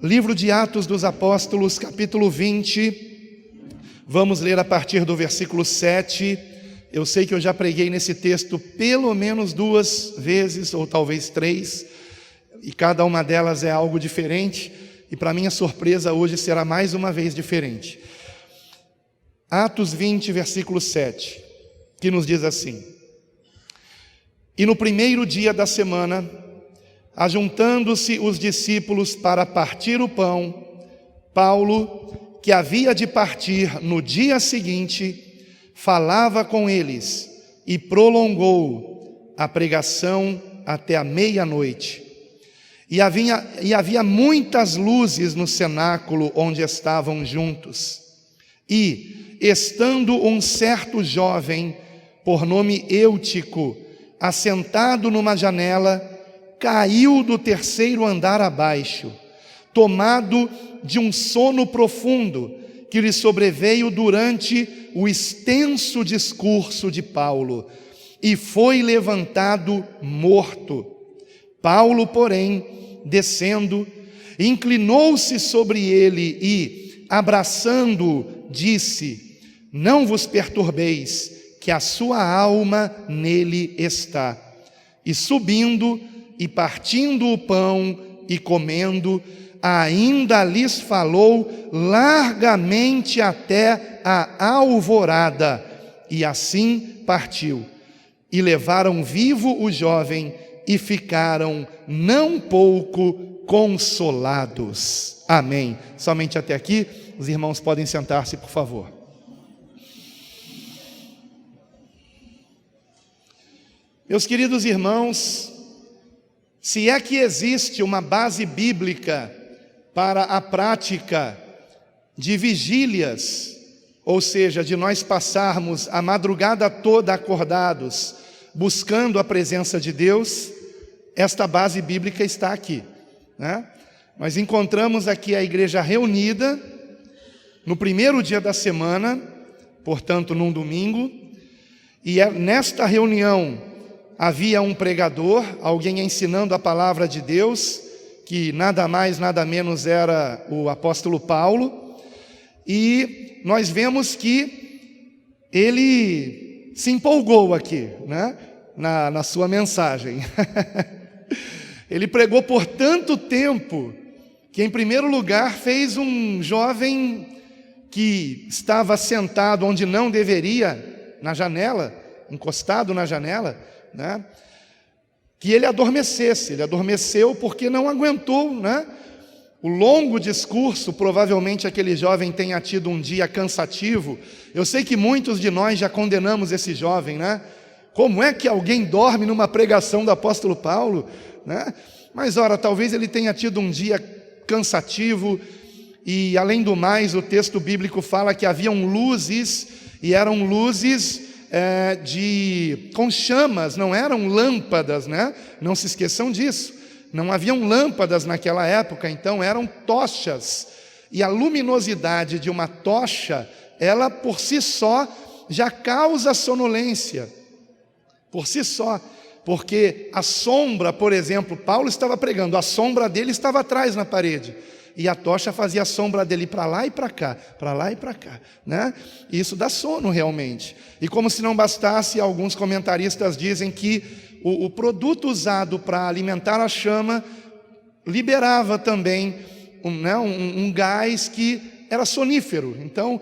Livro de Atos dos Apóstolos, capítulo 20, vamos ler a partir do versículo 7. Eu sei que eu já preguei nesse texto pelo menos 2 vezes, ou talvez 3, e cada uma delas é algo diferente, e para minha surpresa hoje será mais uma vez diferente. Atos 20, versículo 7, que nos diz assim: E no primeiro dia da semana, ajuntando-se os discípulos para partir o pão, Paulo, que havia de partir no dia seguinte, falava com eles e prolongou a pregação até a meia-noite. E havia muitas luzes no cenáculo onde estavam juntos. E, estando um certo jovem, por nome Eutico, assentado numa janela, caiu do 3º andar abaixo, tomado de um sono profundo que lhe sobreveio durante o extenso discurso de Paulo, e foi levantado morto. Paulo, porém, descendo, inclinou-se sobre ele e, abraçando-o, disse: Não vos perturbeis, que a sua alma nele está. E subindo, e partindo o pão e comendo, ainda lhes falou largamente até a alvorada, e assim partiu. E levaram vivo o jovem e ficaram não pouco consolados. Amém. Somente até aqui. Os irmãos podem sentar-se, por favor. Meus queridos irmãos, se é que existe uma base bíblica para a prática de vigílias, ou seja, de nós passarmos a madrugada toda acordados, buscando a presença de Deus, esta base bíblica está aqui, né? Nós encontramos aqui a igreja reunida no primeiro dia da semana, portanto num domingo, e nesta reunião havia um pregador, alguém ensinando a palavra de Deus, que nada mais, nada menos era o apóstolo Paulo, e nós vemos que ele se empolgou aqui, né? na sua mensagem. Ele pregou por tanto tempo, que em primeiro lugar fez um jovem que estava sentado onde não deveria, na janela, encostado na janela, né? Que ele adormecesse. Ele adormeceu porque não aguentou, né? O longo discurso. Provavelmente aquele jovem tenha tido um dia cansativo. Eu sei que muitos de nós já condenamos esse jovem, né? Como é que alguém dorme numa pregação do apóstolo Paulo, né? Mas ora, talvez ele tenha tido um dia cansativo. E além do mais, o texto bíblico fala que haviam luzes, e eram luzes com chamas, não eram lâmpadas, né? Não se esqueçam disso. Não haviam lâmpadas naquela época, então eram tochas. E a luminosidade de uma tocha, ela por si só já causa sonolência. Por si só. Porque a sombra, por exemplo, Paulo estava pregando, a sombra dele estava atrás na parede. E a tocha fazia a sombra dele para lá e para cá, para lá e para cá, né? E isso dá sono realmente. E como se não bastasse, alguns comentaristas dizem que o produto usado para alimentar a chama liberava também um gás que era sonífero. Então,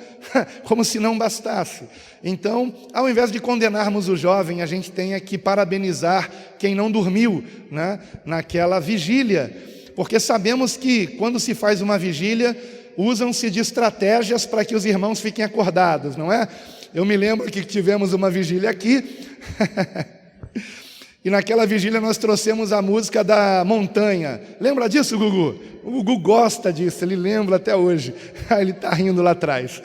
como se não bastasse. Então, ao invés de condenarmos o jovem, a gente tem que parabenizar quem não dormiu, né, naquela vigília. Porque sabemos que quando se faz uma vigília, usam-se de estratégias para que os irmãos fiquem acordados, não é? Eu me lembro que tivemos uma vigília aqui, e naquela vigília nós trouxemos a música da montanha. Lembra disso, Gugu? O Gugu gosta disso, ele lembra até hoje. Ele está rindo lá atrás.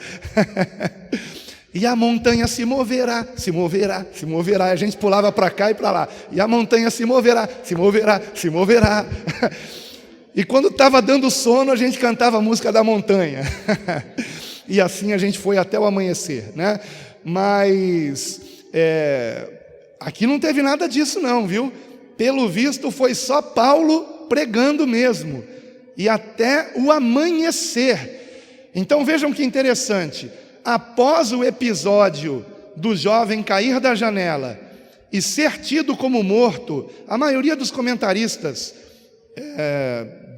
E a montanha se moverá, se moverá, se moverá. A gente pulava para cá e para lá. E a montanha se moverá, se moverá, se moverá. E quando estava dando sono, a gente cantava a música da montanha. E assim a gente foi até o amanhecer, né? Mas aqui não teve nada disso não, viu? Pelo visto foi só Paulo pregando mesmo. e até o amanhecer. Então vejam que interessante, após o episódio do jovem cair da janela e ser tido como morto, a maioria dos comentaristas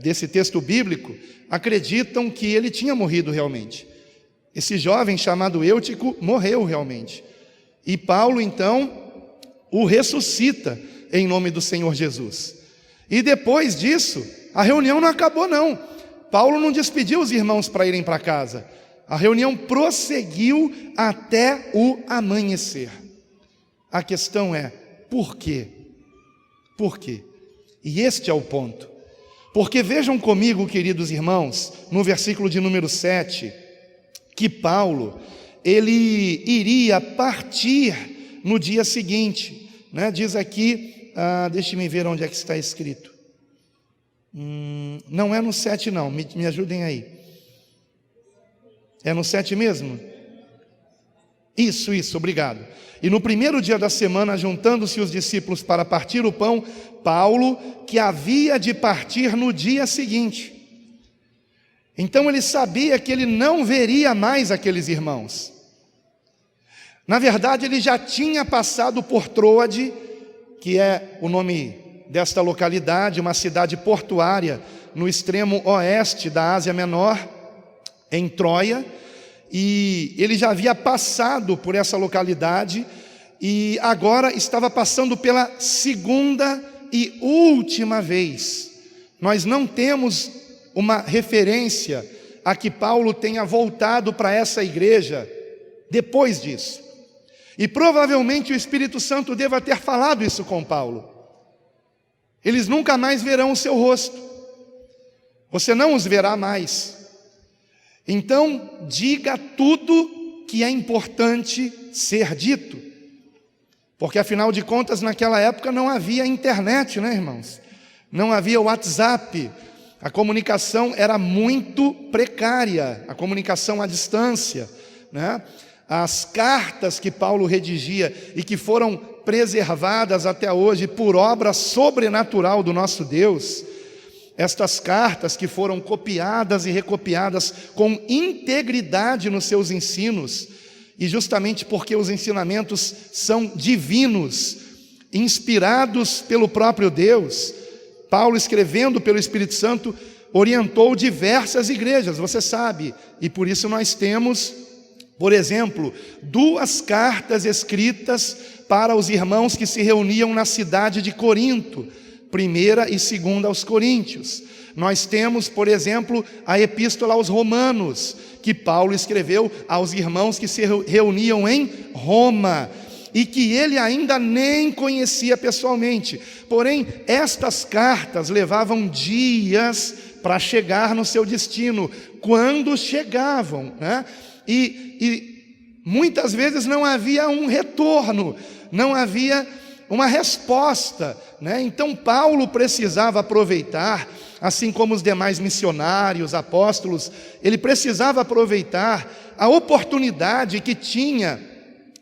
desse texto bíblico acreditam que ele tinha morrido realmente. Esse jovem chamado Eutico morreu realmente. E Paulo então o ressuscita em nome do Senhor Jesus. E depois disso, a reunião não acabou não. Paulo não despediu os irmãos para irem para casa. A reunião prosseguiu até o amanhecer. A questão é, por quê? Por quê? E este é o ponto. Porque vejam comigo, queridos irmãos, no versículo de número 7, que Paulo, ele iria partir no dia seguinte, né? Diz aqui, deixe-me ver onde é que está escrito. Não é no 7 não, me ajudem aí. É no 7 mesmo? Isso, obrigado. E no primeiro dia da semana, juntando-se os discípulos para partir o pão, Paulo, que havia de partir no dia seguinte. Então ele sabia que ele não veria mais aqueles irmãos. Na verdade, ele já tinha passado por Troade, que é o nome desta localidade, uma cidade portuária no extremo oeste da Ásia Menor, em Troia, e ele já havia passado por essa localidade e agora estava passando pela segunda e última vez. Nós não temos uma referência a que Paulo tenha voltado para essa igreja depois disso. E provavelmente o Espírito Santo deva ter falado isso com Paulo. Eles nunca mais verão o seu rosto. Você não os verá mais. Então, diga tudo que é importante ser dito. Porque, afinal de contas, naquela época não havia internet, né, irmãos? Não havia WhatsApp. A comunicação era muito precária, a comunicação à distância, né? As cartas que Paulo redigia e que foram preservadas até hoje por obra sobrenatural do nosso Deus, estas cartas que foram copiadas e recopiadas com integridade nos seus ensinos, e justamente porque os ensinamentos são divinos, inspirados pelo próprio Deus, Paulo, escrevendo pelo Espírito Santo, orientou diversas igrejas, você sabe, e por isso nós temos, por exemplo, 2 cartas escritas para os irmãos que se reuniam na cidade de Corinto, 1ª e 2ª aos Coríntios. Nós temos, por exemplo, a Epístola aos Romanos, que Paulo escreveu aos irmãos que se reuniam em Roma, e que ele ainda nem conhecia pessoalmente. Porém, estas cartas levavam dias para chegar no seu destino, quando chegavam, né? E muitas vezes não havia um retorno, não havia uma resposta, né? Então Paulo precisava aproveitar, assim como os demais missionários, apóstolos, ele precisava aproveitar a oportunidade que tinha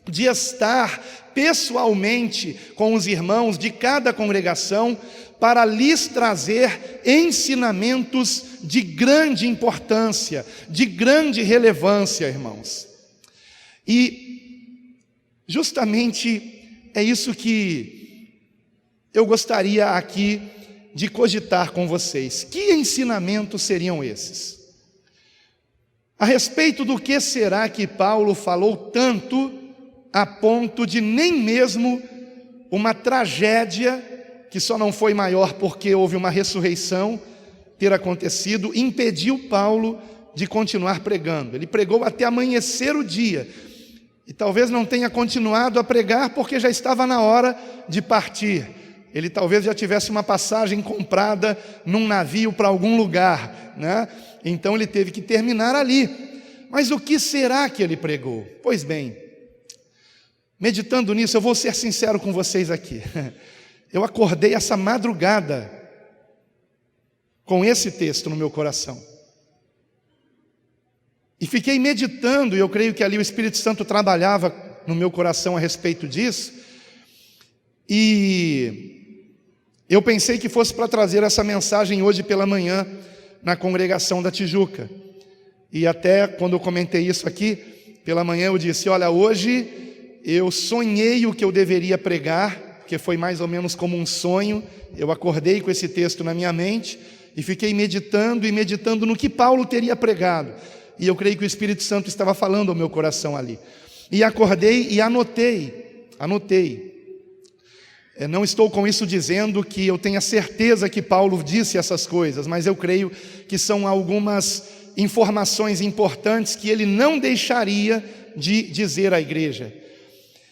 de estar pessoalmente com os irmãos de cada congregação para lhes trazer ensinamentos de grande importância, de grande relevância, irmãos. E justamente é isso que eu gostaria aqui de cogitar com vocês. Que ensinamentos seriam esses? A respeito do que será que Paulo falou tanto a ponto de nem mesmo uma tragédia, que só não foi maior porque houve uma ressurreição, ter acontecido, impediu Paulo de continuar pregando. Ele pregou até amanhecer o dia, e talvez não tenha continuado a pregar porque já estava na hora de partir. Ele talvez já tivesse uma passagem comprada num navio para algum lugar, né? Então ele teve que terminar ali. Mas o que será que ele pregou? Pois bem, meditando nisso, eu vou ser sincero com vocês aqui. Eu acordei essa madrugada com esse texto no meu coração. E fiquei meditando, e eu creio que ali o Espírito Santo trabalhava no meu coração a respeito disso. E eu pensei que fosse para trazer essa mensagem hoje pela manhã, na congregação da Tijuca. E até quando eu comentei isso aqui, pela manhã eu disse, olha, hoje eu sonhei o que eu deveria pregar, porque foi mais ou menos como um sonho. Eu acordei com esse texto na minha mente e fiquei meditando e meditando no que Paulo teria pregado. E eu creio que o Espírito Santo estava falando ao meu coração ali. E acordei e anotei. Não estou com isso dizendo que eu tenha certeza que Paulo disse essas coisas, mas eu creio que são algumas informações importantes que ele não deixaria de dizer à igreja.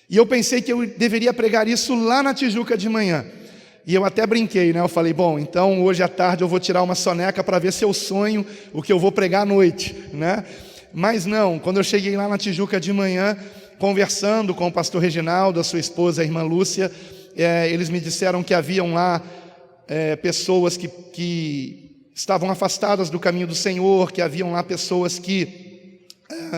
E eu pensei que eu deveria pregar isso lá na Tijuca de manhã. E eu até brinquei, né? Eu falei, bom, então hoje à tarde eu vou tirar uma soneca para ver se eu sonho o que eu vou pregar à noite, né? Mas não, quando eu cheguei lá na Tijuca de manhã, conversando com o pastor Reginaldo, a sua esposa, a irmã Lúcia, eles me disseram que haviam lá pessoas que estavam afastadas do caminho do Senhor, que haviam lá pessoas que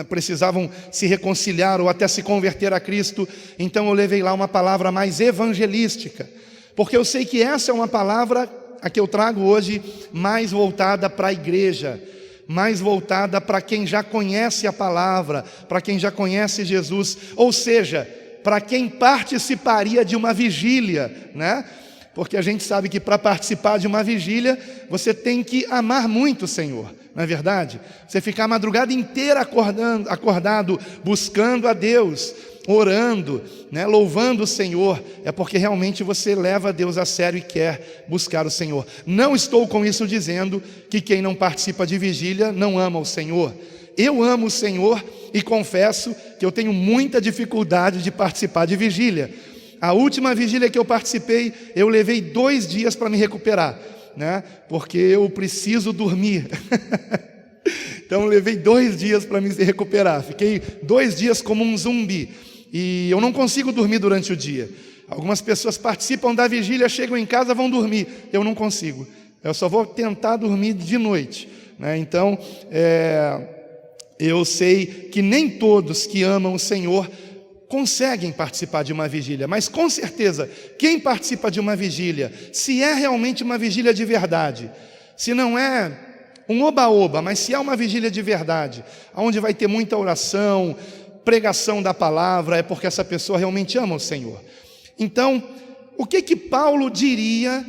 precisavam se reconciliar ou até se converter a Cristo. Então eu levei lá uma palavra mais evangelística, porque eu sei que essa é uma palavra, a que eu trago hoje, mais voltada para a igreja, mais voltada para quem já conhece a palavra, para quem já conhece Jesus, ou seja, para quem participaria de uma vigília, né? Porque a gente sabe que para participar de uma vigília, você tem que amar muito o Senhor, não é verdade? Você ficar a madrugada inteira acordado, buscando a Deus, orando, né, louvando o Senhor, é porque realmente você leva Deus a sério e quer buscar o Senhor. Não estou com isso dizendo que quem não participa de vigília não ama o Senhor. Eu amo o Senhor e confesso que eu tenho muita dificuldade de participar de vigília. A última vigília que eu participei, eu levei 2 dias para me recuperar, né, porque eu preciso dormir. Então eu levei 2 dias para me recuperar. Fiquei 2 dias como um zumbi. E eu não consigo dormir durante o dia. Algumas pessoas participam da vigília, chegam em casa, vão dormir. Eu não consigo. Eu só vou tentar dormir de noite, né? Então, eu sei que nem todos que amam o Senhor conseguem participar de uma vigília. Mas com certeza, quem participa de uma vigília, se é realmente uma vigília de verdade, se não é um oba-oba, mas se é uma vigília de verdade, onde vai ter muita oração, pregação da palavra, é porque essa pessoa realmente ama o Senhor. Então, o que Paulo diria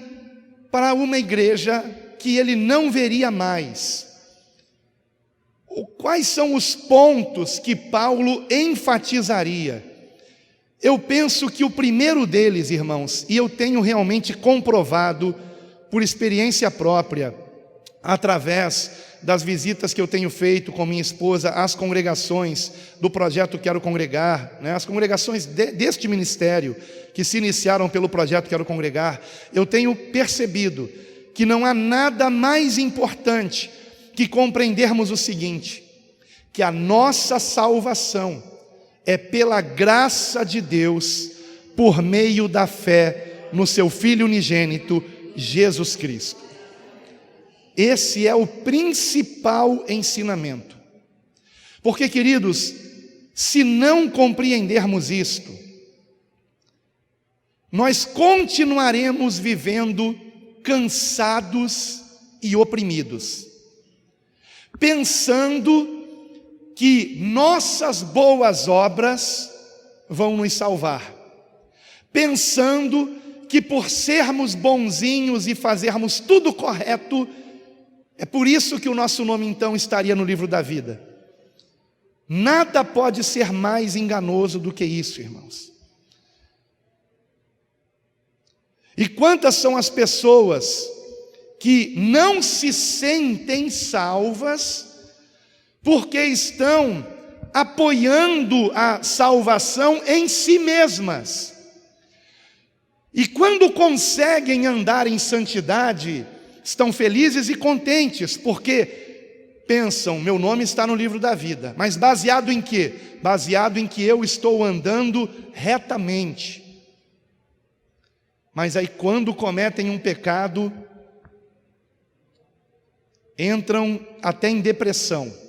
para uma igreja que ele não veria mais? Quais são os pontos que Paulo enfatizaria? Eu penso que o primeiro deles, irmãos, e eu tenho realmente comprovado por experiência própria, através das visitas que eu tenho feito com minha esposa às congregações do projeto Quero Congregar, né, as congregações deste ministério que se iniciaram pelo projeto Quero Congregar, eu tenho percebido que não há nada mais importante que compreendermos o seguinte, que a nossa salvação é pela graça de Deus, por meio da fé no seu Filho unigênito, Jesus Cristo. Esse é o principal ensinamento. Porque, queridos, se não compreendermos isto, nós continuaremos vivendo cansados e oprimidos, pensando que nossas boas obras vão nos salvar, pensando que por sermos bonzinhos e fazermos tudo correto, é por isso que o nosso nome então estaria no livro da vida. Nada pode ser mais enganoso do que isso, irmãos. E quantas são as pessoas que não se sentem salvas porque estão apoiando a salvação em si mesmas. E quando conseguem andar em santidade, estão felizes e contentes, porque pensam, meu nome está no livro da vida. Mas baseado em quê? Baseado em que eu estou andando retamente. Mas aí quando cometem um pecado, entram até em depressão,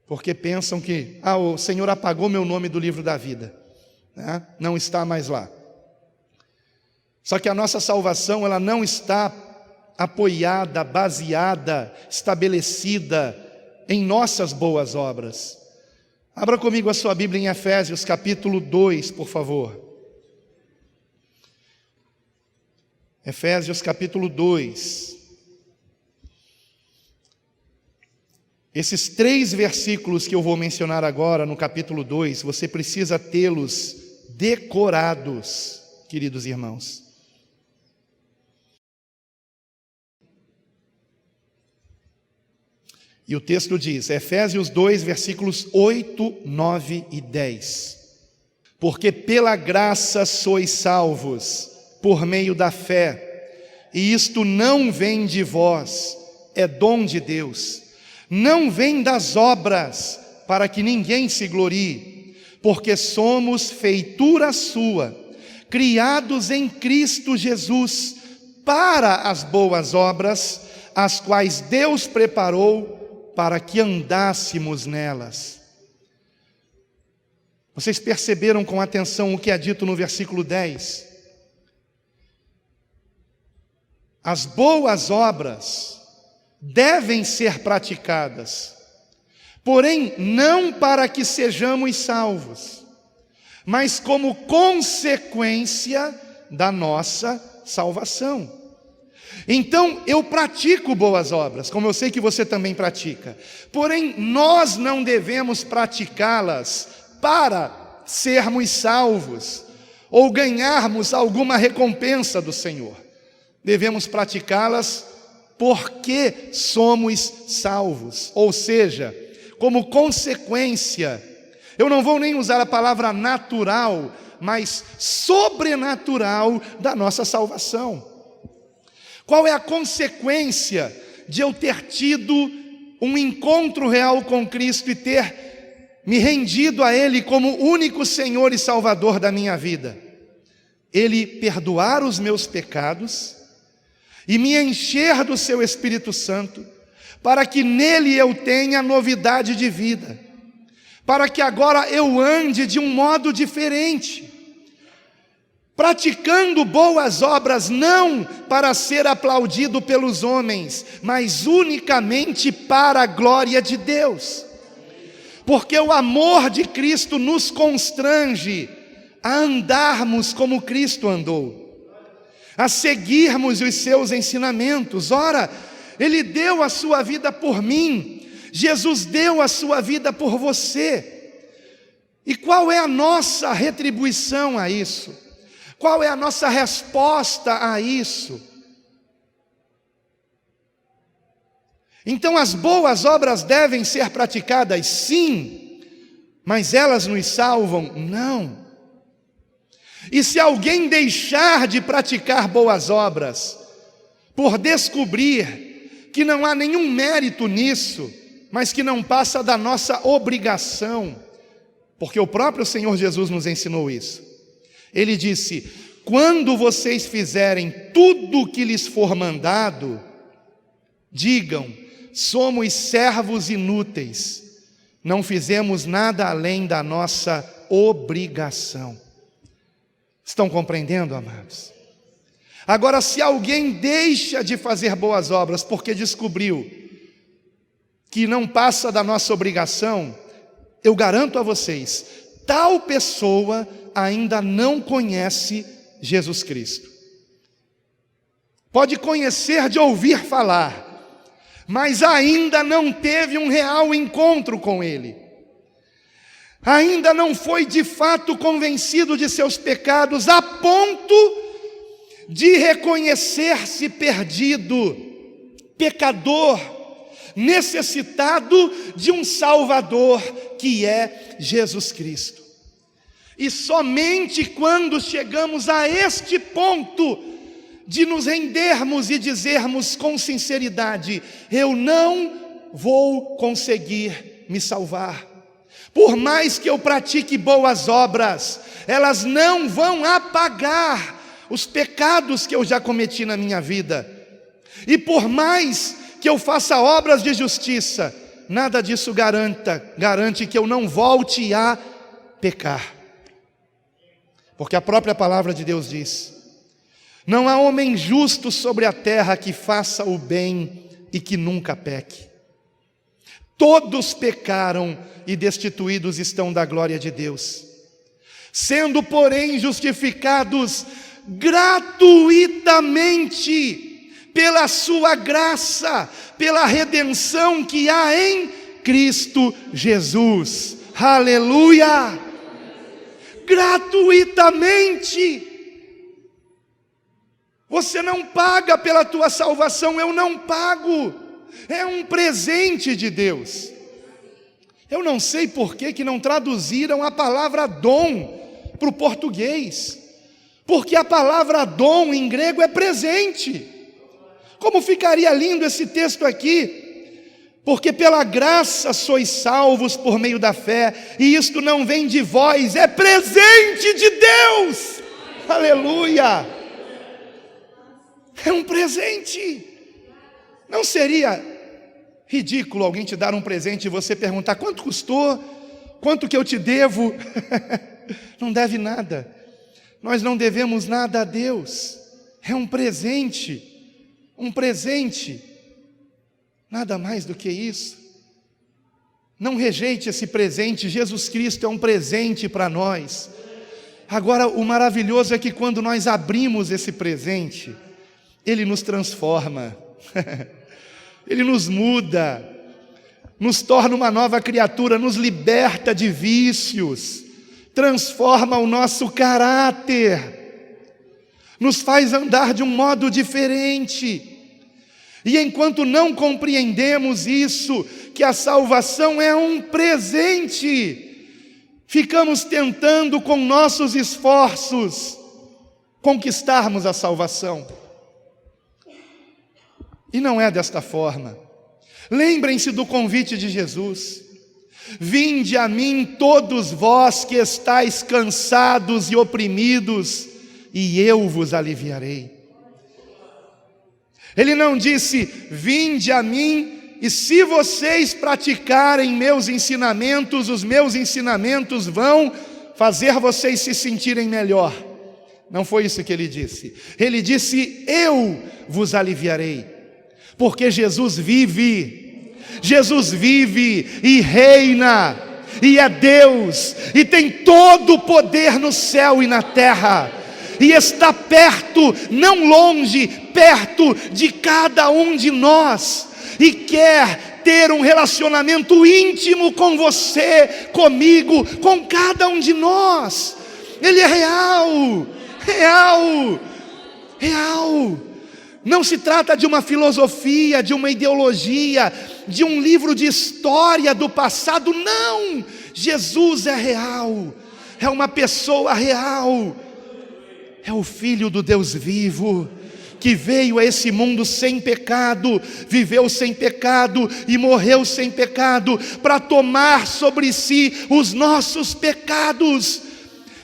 porque pensam que, o Senhor apagou meu nome do livro da vida, né? Não está mais lá. Só que a nossa salvação, ela não está apoiada, baseada, estabelecida em nossas boas obras. Abra comigo a sua Bíblia em Efésios capítulo 2, por favor. Efésios capítulo 2. Esses 3 versículos que eu vou mencionar agora no capítulo 2, você precisa tê-los decorados, queridos irmãos. E o texto diz, Efésios 2, versículos 8, 9 e 10. Porque pela graça sois salvos, por meio da fé, e isto não vem de vós, é dom de Deus. Não vem das obras, para que ninguém se glorie, porque somos feitura sua, criados em Cristo Jesus, para as boas obras, as quais Deus preparou para que andássemos nelas. Vocês perceberam com atenção o que é dito no versículo 10? As boas obras devem ser praticadas, porém não para que sejamos salvos, mas como consequência da nossa salvação. Então eu pratico boas obras, como eu sei que você também pratica, porém nós não devemos praticá-las para sermos salvos ou ganharmos alguma recompensa do Senhor. Devemos praticá-las porque somos salvos, ou seja, como consequência. Eu não vou nem usar a palavra natural, mas sobrenatural da nossa salvação. Qual é a consequência de eu ter tido um encontro real com Cristo e ter me rendido a Ele como único Senhor e Salvador da minha vida? Ele perdoar os meus pecados e me encher do seu Espírito Santo, para que nele eu tenha novidade de vida, para que agora eu ande de um modo diferente, praticando boas obras não para ser aplaudido pelos homens, mas unicamente para a glória de Deus. Porque o amor de Cristo nos constrange a andarmos como Cristo andou, a seguirmos os seus ensinamentos. Ora, Ele deu a sua vida por mim, Jesus deu a sua vida por você. E qual é a nossa retribuição a isso? Qual é a nossa resposta a isso? Então as boas obras devem ser praticadas, sim, mas elas nos salvam? Não. E se alguém deixar de praticar boas obras, por descobrir que não há nenhum mérito nisso, mas que não passa da nossa obrigação, porque o próprio Senhor Jesus nos ensinou isso. Ele disse, quando vocês fizerem tudo o que lhes for mandado, digam, somos servos inúteis, não fizemos nada além da nossa obrigação. Estão compreendendo, amados? Agora, se alguém deixa de fazer boas obras porque descobriu que não passa da nossa obrigação, eu garanto a vocês, tal pessoa ainda não conhece Jesus Cristo. Pode conhecer de ouvir falar, mas ainda não teve um real encontro com Ele. Ainda não foi de fato convencido de seus pecados a ponto de reconhecer-se perdido, pecador, necessitado de um Salvador que é Jesus Cristo. E somente quando chegamos a este ponto de nos rendermos e dizermos com sinceridade, eu não vou conseguir me salvar. Por mais que eu pratique boas obras, elas não vão apagar os pecados que eu já cometi na minha vida. E por mais que eu faça obras de justiça, nada disso garante que eu não volte a pecar. Porque a própria palavra de Deus diz, Não há homem justo sobre a terra que faça o bem e que nunca peque. Todos pecaram e destituídos estão da glória de Deus, sendo, porém, justificados gratuitamente pela sua graça, pela redenção que há em Cristo Jesus. Aleluia! Gratuitamente. Você não paga pela tua salvação, eu não pago. É um presente de Deus. Eu não sei por que não traduziram a palavra dom para o português, porque a palavra dom em grego é presente. Como ficaria lindo esse texto aqui: porque pela graça sois salvos por meio da fé, e isto não vem de vós, é presente de Deus. Aleluia! É um presente. Não seria ridículo alguém te dar um presente e você perguntar: quanto custou? Quanto que eu te devo? Não deve nada. Nós não devemos nada a Deus. É um presente. Um presente. Nada mais do que isso. Não rejeite esse presente. Jesus Cristo é um presente para nós. Agora, o maravilhoso é que quando nós abrimos esse presente, Ele nos transforma. Ele nos muda, nos torna uma nova criatura, nos liberta de vícios, transforma o nosso caráter, nos faz andar de um modo diferente. E enquanto não compreendemos isso, que a salvação é um presente, ficamos tentando com nossos esforços conquistarmos a salvação. E não é desta forma. Lembrem-se do convite de Jesus: vinde a mim todos vós que estáis cansados e oprimidos, e eu vos aliviarei. Ele não disse: vinde a mim, e se vocês praticarem meus ensinamentos, os meus ensinamentos vão fazer vocês se sentirem melhor. Não foi isso que ele disse. Ele disse: eu vos aliviarei. Porque Jesus vive e reina, e é Deus, e tem todo o poder no céu e na terra, e está perto, não longe, perto de cada um de nós, e quer ter um relacionamento íntimo com você, comigo, com cada um de nós. Ele é real. Não se trata de uma filosofia, de uma ideologia, de um livro de história do passado, não! Jesus é real, é uma pessoa real, é o Filho do Deus vivo, que veio a esse mundo sem pecado, viveu sem pecado e morreu sem pecado, para tomar sobre si os nossos pecados,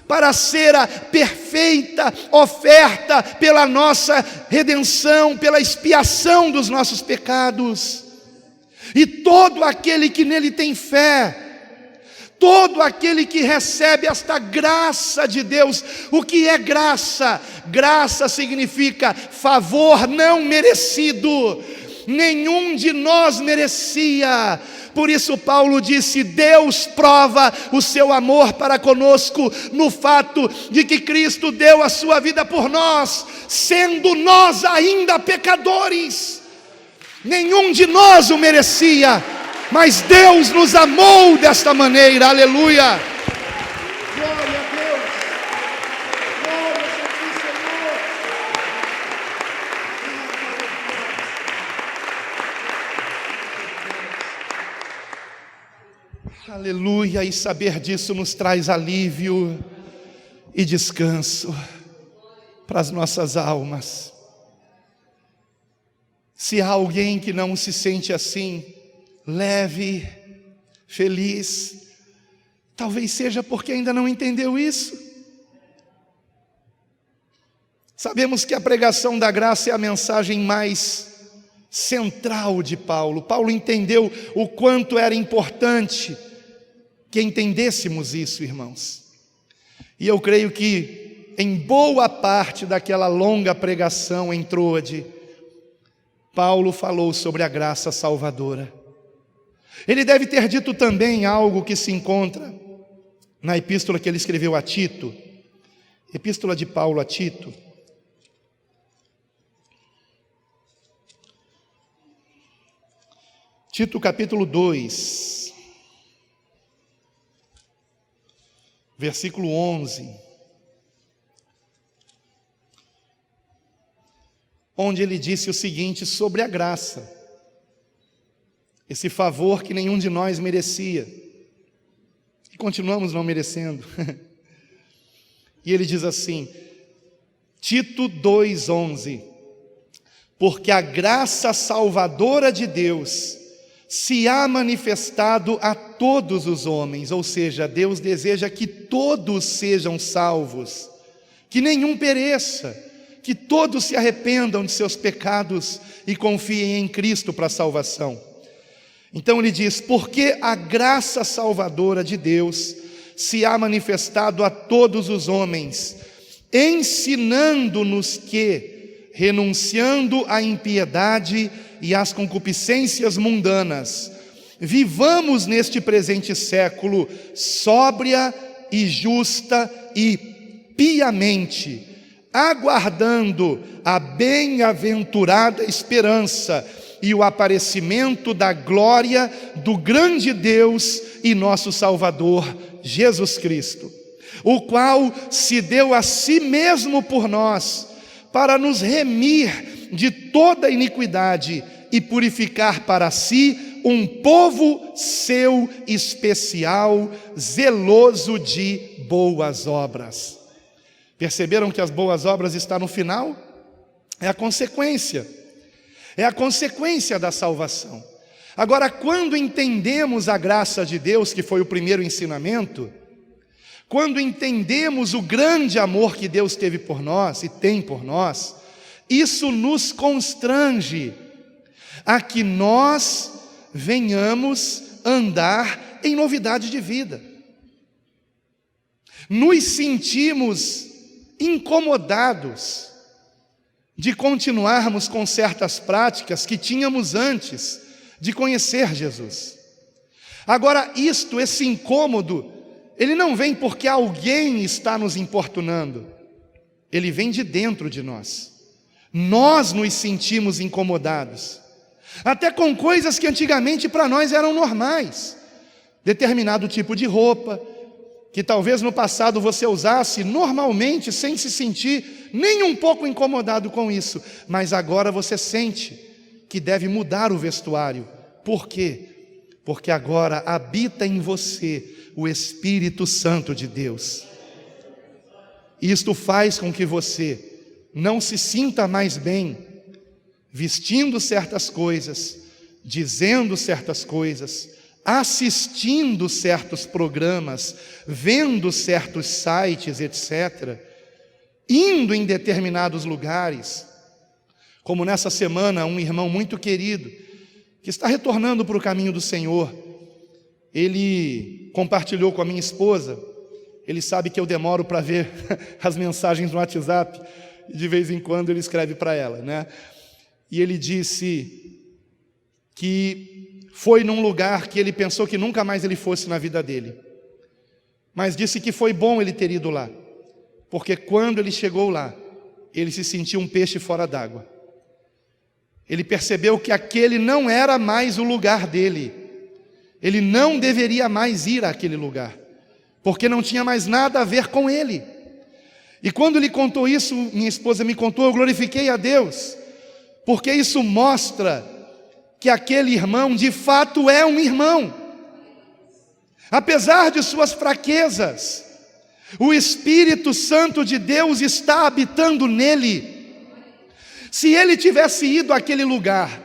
para ser a perfeita oferta pela nossa redenção, pela expiação dos nossos pecados. E todo aquele que nele tem fé, todo aquele que recebe esta graça de Deus. O que é graça? Graça significa favor não merecido. Nenhum de nós merecia. Por isso Paulo disse: Deus prova o seu amor para conosco no fato de que Cristo deu a sua vida por nós, sendo nós ainda pecadores. Nenhum de nós o merecia, mas Deus nos amou desta maneira. Aleluia! Glória a Deus! Glória a ti, Senhor! Aleluia! E saber disso nos traz alívio e descanso para as nossas almas. Se há alguém que não se sente assim, leve, feliz, talvez seja porque ainda não entendeu isso. Sabemos que a pregação da graça é a mensagem mais central de Paulo. Paulo entendeu o quanto era importante que entendêssemos isso, irmãos. E eu creio que em boa parte daquela longa pregação em Troade, Paulo falou sobre a graça salvadora. Ele deve ter dito também algo que se encontra na epístola que ele escreveu a Tito, epístola de Paulo a Tito. Tito capítulo 2, versículo 11, onde ele disse o seguinte sobre a graça, esse favor que nenhum de nós merecia, e continuamos não merecendo. E ele diz assim, Tito 2:11, porque a graça salvadora de Deus se há manifestado a todos os homens, ou seja, Deus deseja que todos sejam salvos, que nenhum pereça, que todos se arrependam de seus pecados e confiem em Cristo para a salvação. Então ele diz, porque a graça salvadora de Deus se há manifestado a todos os homens, ensinando-nos que, renunciando à impiedade e às concupiscências mundanas, vivamos neste presente século sóbria e justa e piamente, aguardando a bem-aventurada esperança e o aparecimento da glória do grande Deus e nosso Salvador, Jesus Cristo, o qual se deu a si mesmo por nós, para nos remir de toda iniquidade e purificar para si um povo seu especial, zeloso de boas obras. Perceberam que as boas obras estão no final? É a consequência da salvação. Agora, quando entendemos a graça de Deus, que foi o primeiro ensinamento, quando entendemos o grande amor que Deus teve por nós e tem por nós, isso nos constrange a que nós venhamos andar em novidade de vida. Nos sentimos incomodados de continuarmos com certas práticas que tínhamos antes de conhecer Jesus. Agora, esse incômodo, ele não vem porque alguém está nos importunando, ele vem de dentro de nós. Nós nos sentimos incomodados, até com coisas que antigamente para nós eram normais. Determinado tipo de roupa, que talvez no passado você usasse normalmente, sem se sentir nem um pouco incomodado com isso, mas agora você sente que deve mudar o vestuário. Por quê? Porque agora habita em você o Espírito Santo de Deus. Isto faz com que você não se sinta mais bem vestindo certas coisas, dizendo certas coisas, assistindo certos programas, vendo certos sites, etc., indo em determinados lugares, como nessa semana um irmão muito querido, que está retornando para o caminho do Senhor, ele compartilhou com a minha esposa, ele sabe que eu demoro para ver as mensagens no WhatsApp, de vez em quando ele escreve para ela, né? E ele disse que foi num lugar que ele pensou que nunca mais ele fosse na vida dele, mas disse que foi bom ele ter ido lá, porque quando ele chegou lá, ele se sentiu um peixe fora d'água. Ele percebeu que aquele não era mais o lugar dele, ele não deveria mais ir àquele lugar, porque não tinha mais nada a ver com ele. E quando ele contou isso, minha esposa me contou, eu glorifiquei a Deus, porque isso mostra que aquele irmão de fato é um irmão. Apesar de suas fraquezas, o Espírito Santo de Deus está habitando nele. Se ele tivesse ido àquele lugar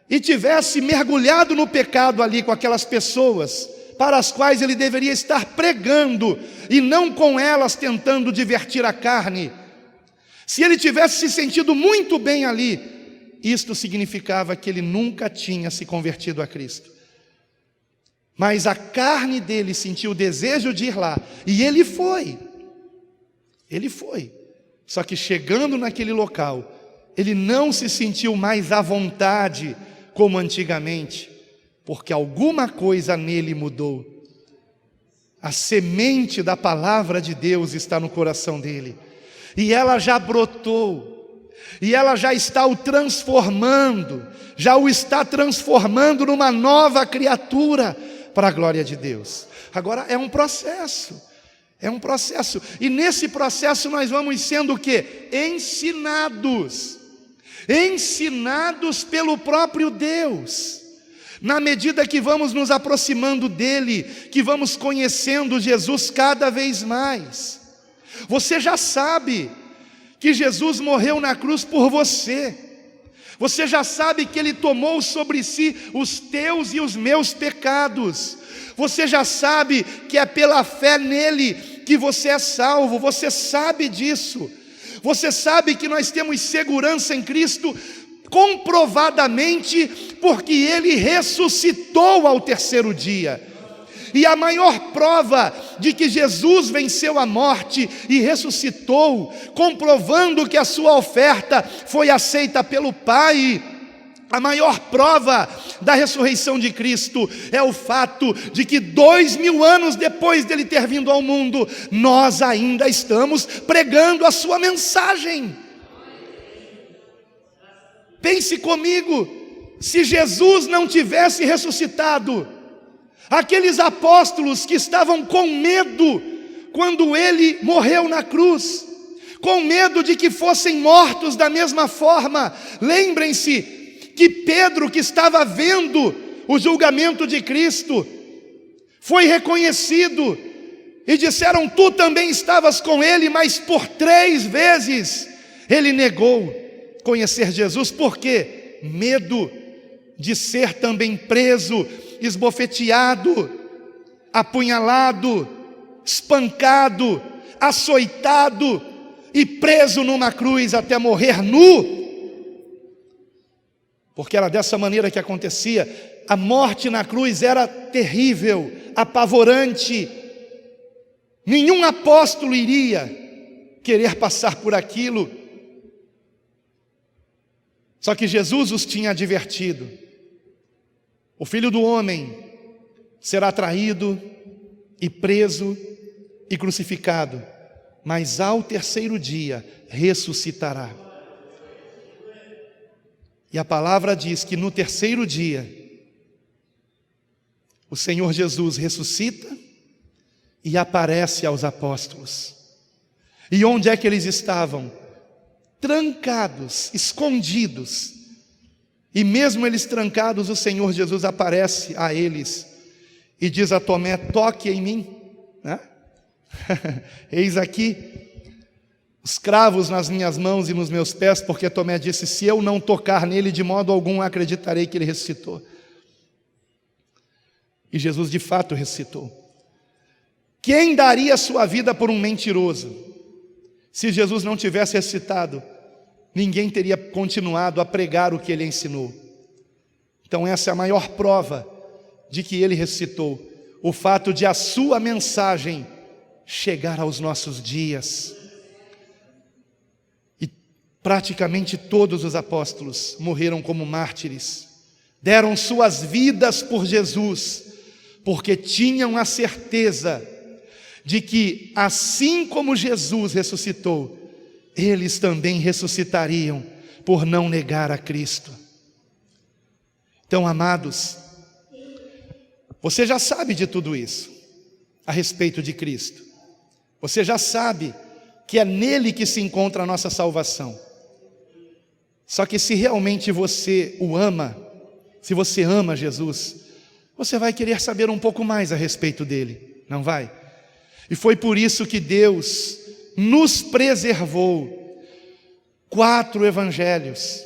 e tivesse mergulhado no pecado ali com aquelas pessoas para as quais ele deveria estar pregando e não com elas tentando divertir a carne, se ele tivesse se sentido muito bem ali, isto significava que ele nunca tinha se convertido a Cristo. Mas a carne dele sentiu o desejo de ir lá, e ele foi. Ele foi. Só que chegando naquele local, ele não se sentiu mais à vontade como antigamente, porque alguma coisa nele mudou. A semente da palavra de Deus está no coração dele, e ela já brotou, e ela já está o transformando, já o está transformando numa nova criatura, para a glória de Deus. Agora é um processo, e nesse processo nós vamos sendo o quê? Ensinados pelo próprio Deus. Na medida que vamos nos aproximando dele, que vamos conhecendo Jesus cada vez mais. Você já sabe que Jesus morreu na cruz por você. Você já sabe que ele tomou sobre si os teus e os meus pecados. Você já sabe que é pela fé nele que você é salvo. Você sabe disso. Você sabe que nós temos segurança em Cristo comprovadamente, porque ele ressuscitou ao terceiro dia. E a maior prova de que Jesus venceu a morte e ressuscitou, comprovando que a sua oferta foi aceita pelo Pai, a maior prova da ressurreição de Cristo é o fato de que 2000 anos depois dele ter vindo ao mundo, nós ainda estamos pregando a sua mensagem. Pense comigo, se Jesus não tivesse ressuscitado, aqueles apóstolos que estavam com medo quando ele morreu na cruz, com medo de que fossem mortos da mesma forma, lembrem-se que Pedro, que estava vendo o julgamento de Cristo, foi reconhecido, e disseram: tu também estavas com ele, mas por 3 vezes ele negou conhecer Jesus. Por quê? Medo de ser também preso, esbofeteado, apunhalado, espancado, açoitado e preso numa cruz até morrer nu. Porque era dessa maneira que acontecia. A morte na cruz era terrível, apavorante. Nenhum apóstolo iria querer passar por aquilo. Só que Jesus os tinha advertido: o Filho do Homem será traído e preso e crucificado, mas ao terceiro dia ressuscitará. E a palavra diz que no terceiro dia o Senhor Jesus ressuscita e aparece aos apóstolos. E onde é que eles estavam? Trancados, escondidos. E mesmo eles trancados, o Senhor Jesus aparece a eles e diz a Tomé: toque em mim, né? Eis aqui os cravos nas minhas mãos e nos meus pés, porque Tomé disse: se eu não tocar nele, de modo algum acreditarei que ele ressuscitou. E Jesus de fato ressuscitou. Quem daria sua vida por um mentiroso? Se Jesus não tivesse ressuscitado, ninguém teria continuado a pregar o que ele ensinou. Então essa é a maior prova de que ele ressuscitou, o fato de a sua mensagem chegar aos nossos dias. E praticamente todos os apóstolos morreram como mártires, deram suas vidas por Jesus, porque tinham a certeza de que assim como Jesus ressuscitou, eles também ressuscitariam por não negar a Cristo. Então, amados, você já sabe de tudo isso a respeito de Cristo. Você já sabe que é nele que se encontra a nossa salvação. Só que se realmente você o ama, se você ama Jesus, você vai querer saber um pouco mais a respeito dele, não vai? E foi por isso que Deus nos preservou 4 evangelhos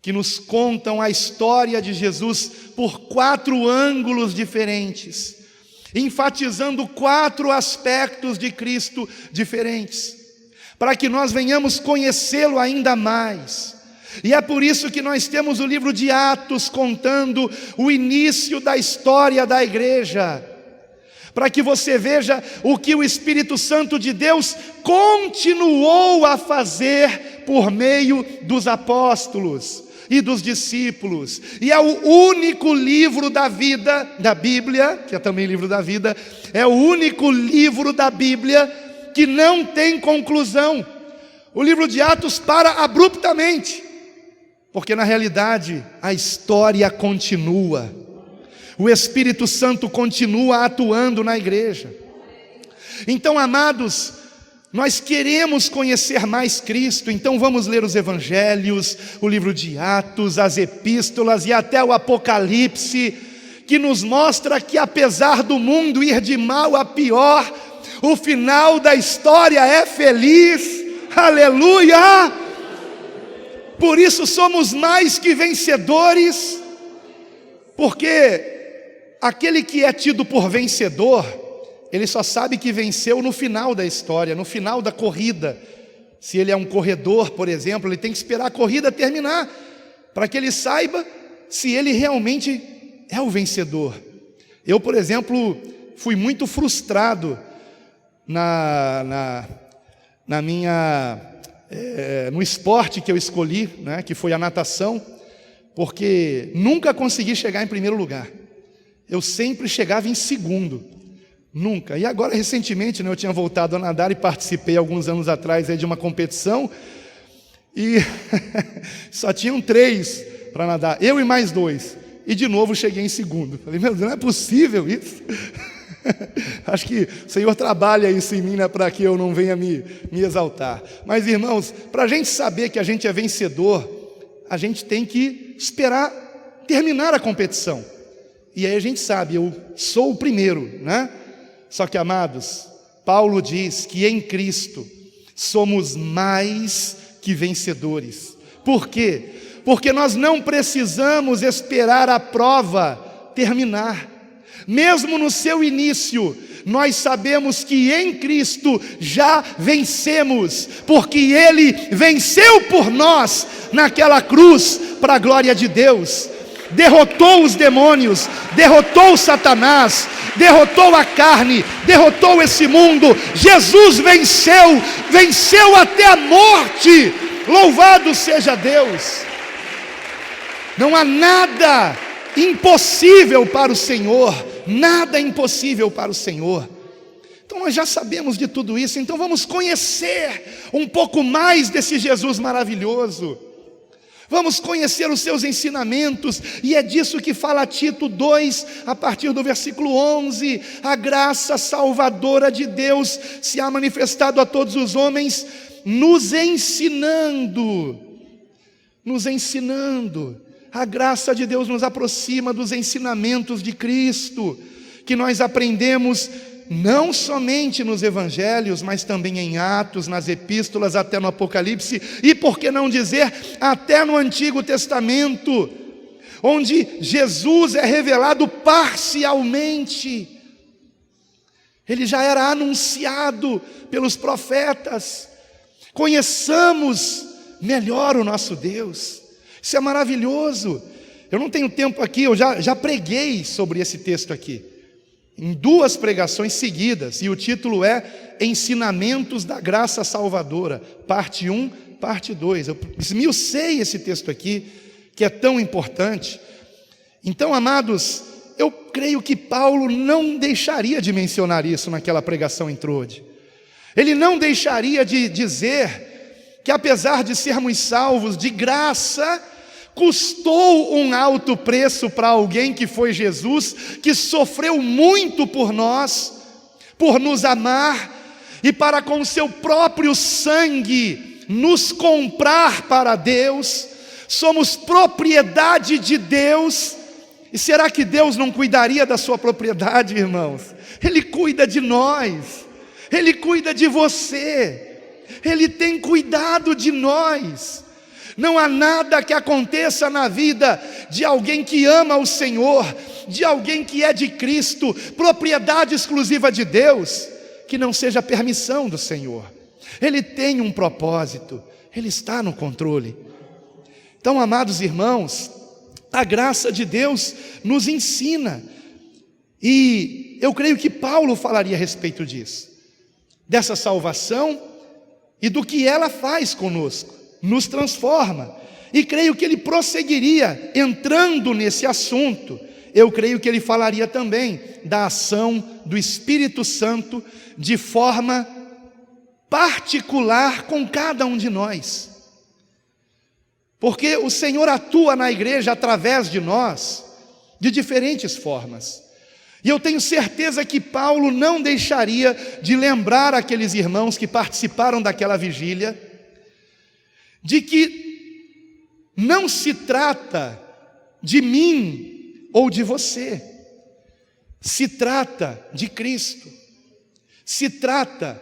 que nos contam a história de Jesus por 4 ângulos diferentes, enfatizando 4 aspectos de Cristo diferentes, para que nós venhamos conhecê-lo ainda mais. E é por isso que nós temos o livro de Atos contando o início da história da igreja, para que você veja o que o Espírito Santo de Deus continuou a fazer por meio dos apóstolos e dos discípulos. E é o único livro da vida, da Bíblia, que é também livro da vida, é o único livro da Bíblia que não tem conclusão. O livro de Atos para abruptamente, porque na realidade a história continua. O Espírito Santo continua atuando na igreja. Então, amados, nós queremos conhecer mais Cristo, então vamos ler os evangelhos, o livro de Atos, as epístolas e até o Apocalipse, que nos mostra que apesar do mundo ir de mal a pior, o final da história é feliz. Aleluia! Por isso somos mais que vencedores, porque aquele que é tido por vencedor, ele só sabe que venceu no final da história, no final da corrida. Se ele é um corredor, por exemplo, ele tem que esperar a corrida terminar, para que ele saiba se ele realmente é o vencedor. Eu, por exemplo, fui muito frustrado no esporte que eu escolhi, né, que foi a natação, porque nunca consegui chegar em primeiro lugar. Eu sempre chegava em segundo, nunca. E agora, recentemente, né, eu tinha voltado a nadar e participei alguns anos atrás de uma competição, e só tinham 3 para nadar, eu e mais 2, e de novo cheguei em segundo. Falei, meu Deus, não é possível isso? Acho que o Senhor trabalha isso em mim, né, para que eu não venha me exaltar. Mas, irmãos, para a gente saber que a gente é vencedor, a gente tem que esperar terminar a competição. E aí a gente sabe, eu sou o primeiro, né? Só que, amados, Paulo diz que em Cristo somos mais que vencedores. Por quê? Porque nós não precisamos esperar a prova terminar. Mesmo no seu início, nós sabemos que em Cristo já vencemos, porque Ele venceu por nós naquela cruz, para a glória de Deus. Derrotou os demônios, derrotou Satanás, derrotou a carne, derrotou esse mundo. Jesus venceu até a morte. Louvado seja Deus. Não há nada impossível para o Senhor, nada impossível para o Senhor. Então nós já sabemos de tudo isso, então vamos conhecer um pouco mais desse Jesus maravilhoso. Vamos conhecer os seus ensinamentos, e é disso que fala Tito 2, a partir do versículo 11. A graça salvadora de Deus se há manifestado a todos os homens, nos ensinando. A graça de Deus nos aproxima dos ensinamentos de Cristo, que nós aprendemos não somente nos evangelhos, mas também em Atos, nas epístolas, até no Apocalipse, e por que não dizer, até no Antigo Testamento, onde Jesus é revelado parcialmente. Ele já era anunciado pelos profetas. Conheçamos melhor o nosso Deus. Isso é maravilhoso. Eu não tenho tempo aqui, eu já preguei sobre esse texto aqui, em 2 pregações seguidas, e o título é Ensinamentos da Graça Salvadora, parte 1, parte 2. Eu esmiucei esse texto aqui, que é tão importante. Então, amados, eu creio que Paulo não deixaria de mencionar isso naquela pregação em Trode. Ele não deixaria de dizer que, apesar de sermos salvos de graça, custou um alto preço para alguém que foi Jesus, que sofreu muito por nós, por nos amar, e para com seu próprio sangue nos comprar para Deus. Somos propriedade de Deus. E será que Deus não cuidaria da sua propriedade, irmãos? Ele cuida de nós, Ele cuida de você, Ele tem cuidado de nós. Não há nada que aconteça na vida de alguém que ama o Senhor, de alguém que é de Cristo, propriedade exclusiva de Deus, que não seja permissão do Senhor. Ele tem um propósito, Ele está no controle. Então, amados irmãos, a graça de Deus nos ensina, e eu creio que Paulo falaria a respeito disso, dessa salvação e do que ela faz conosco, nos transforma. E creio que ele prosseguiria entrando nesse assunto. Eu creio que ele falaria também da ação do Espírito Santo de forma particular com cada um de nós. Porque o Senhor atua na igreja através de nós de diferentes formas. E eu tenho certeza que Paulo não deixaria de lembrar aqueles irmãos que participaram daquela vigília, de que não se trata de mim ou de você, se trata de Cristo, se trata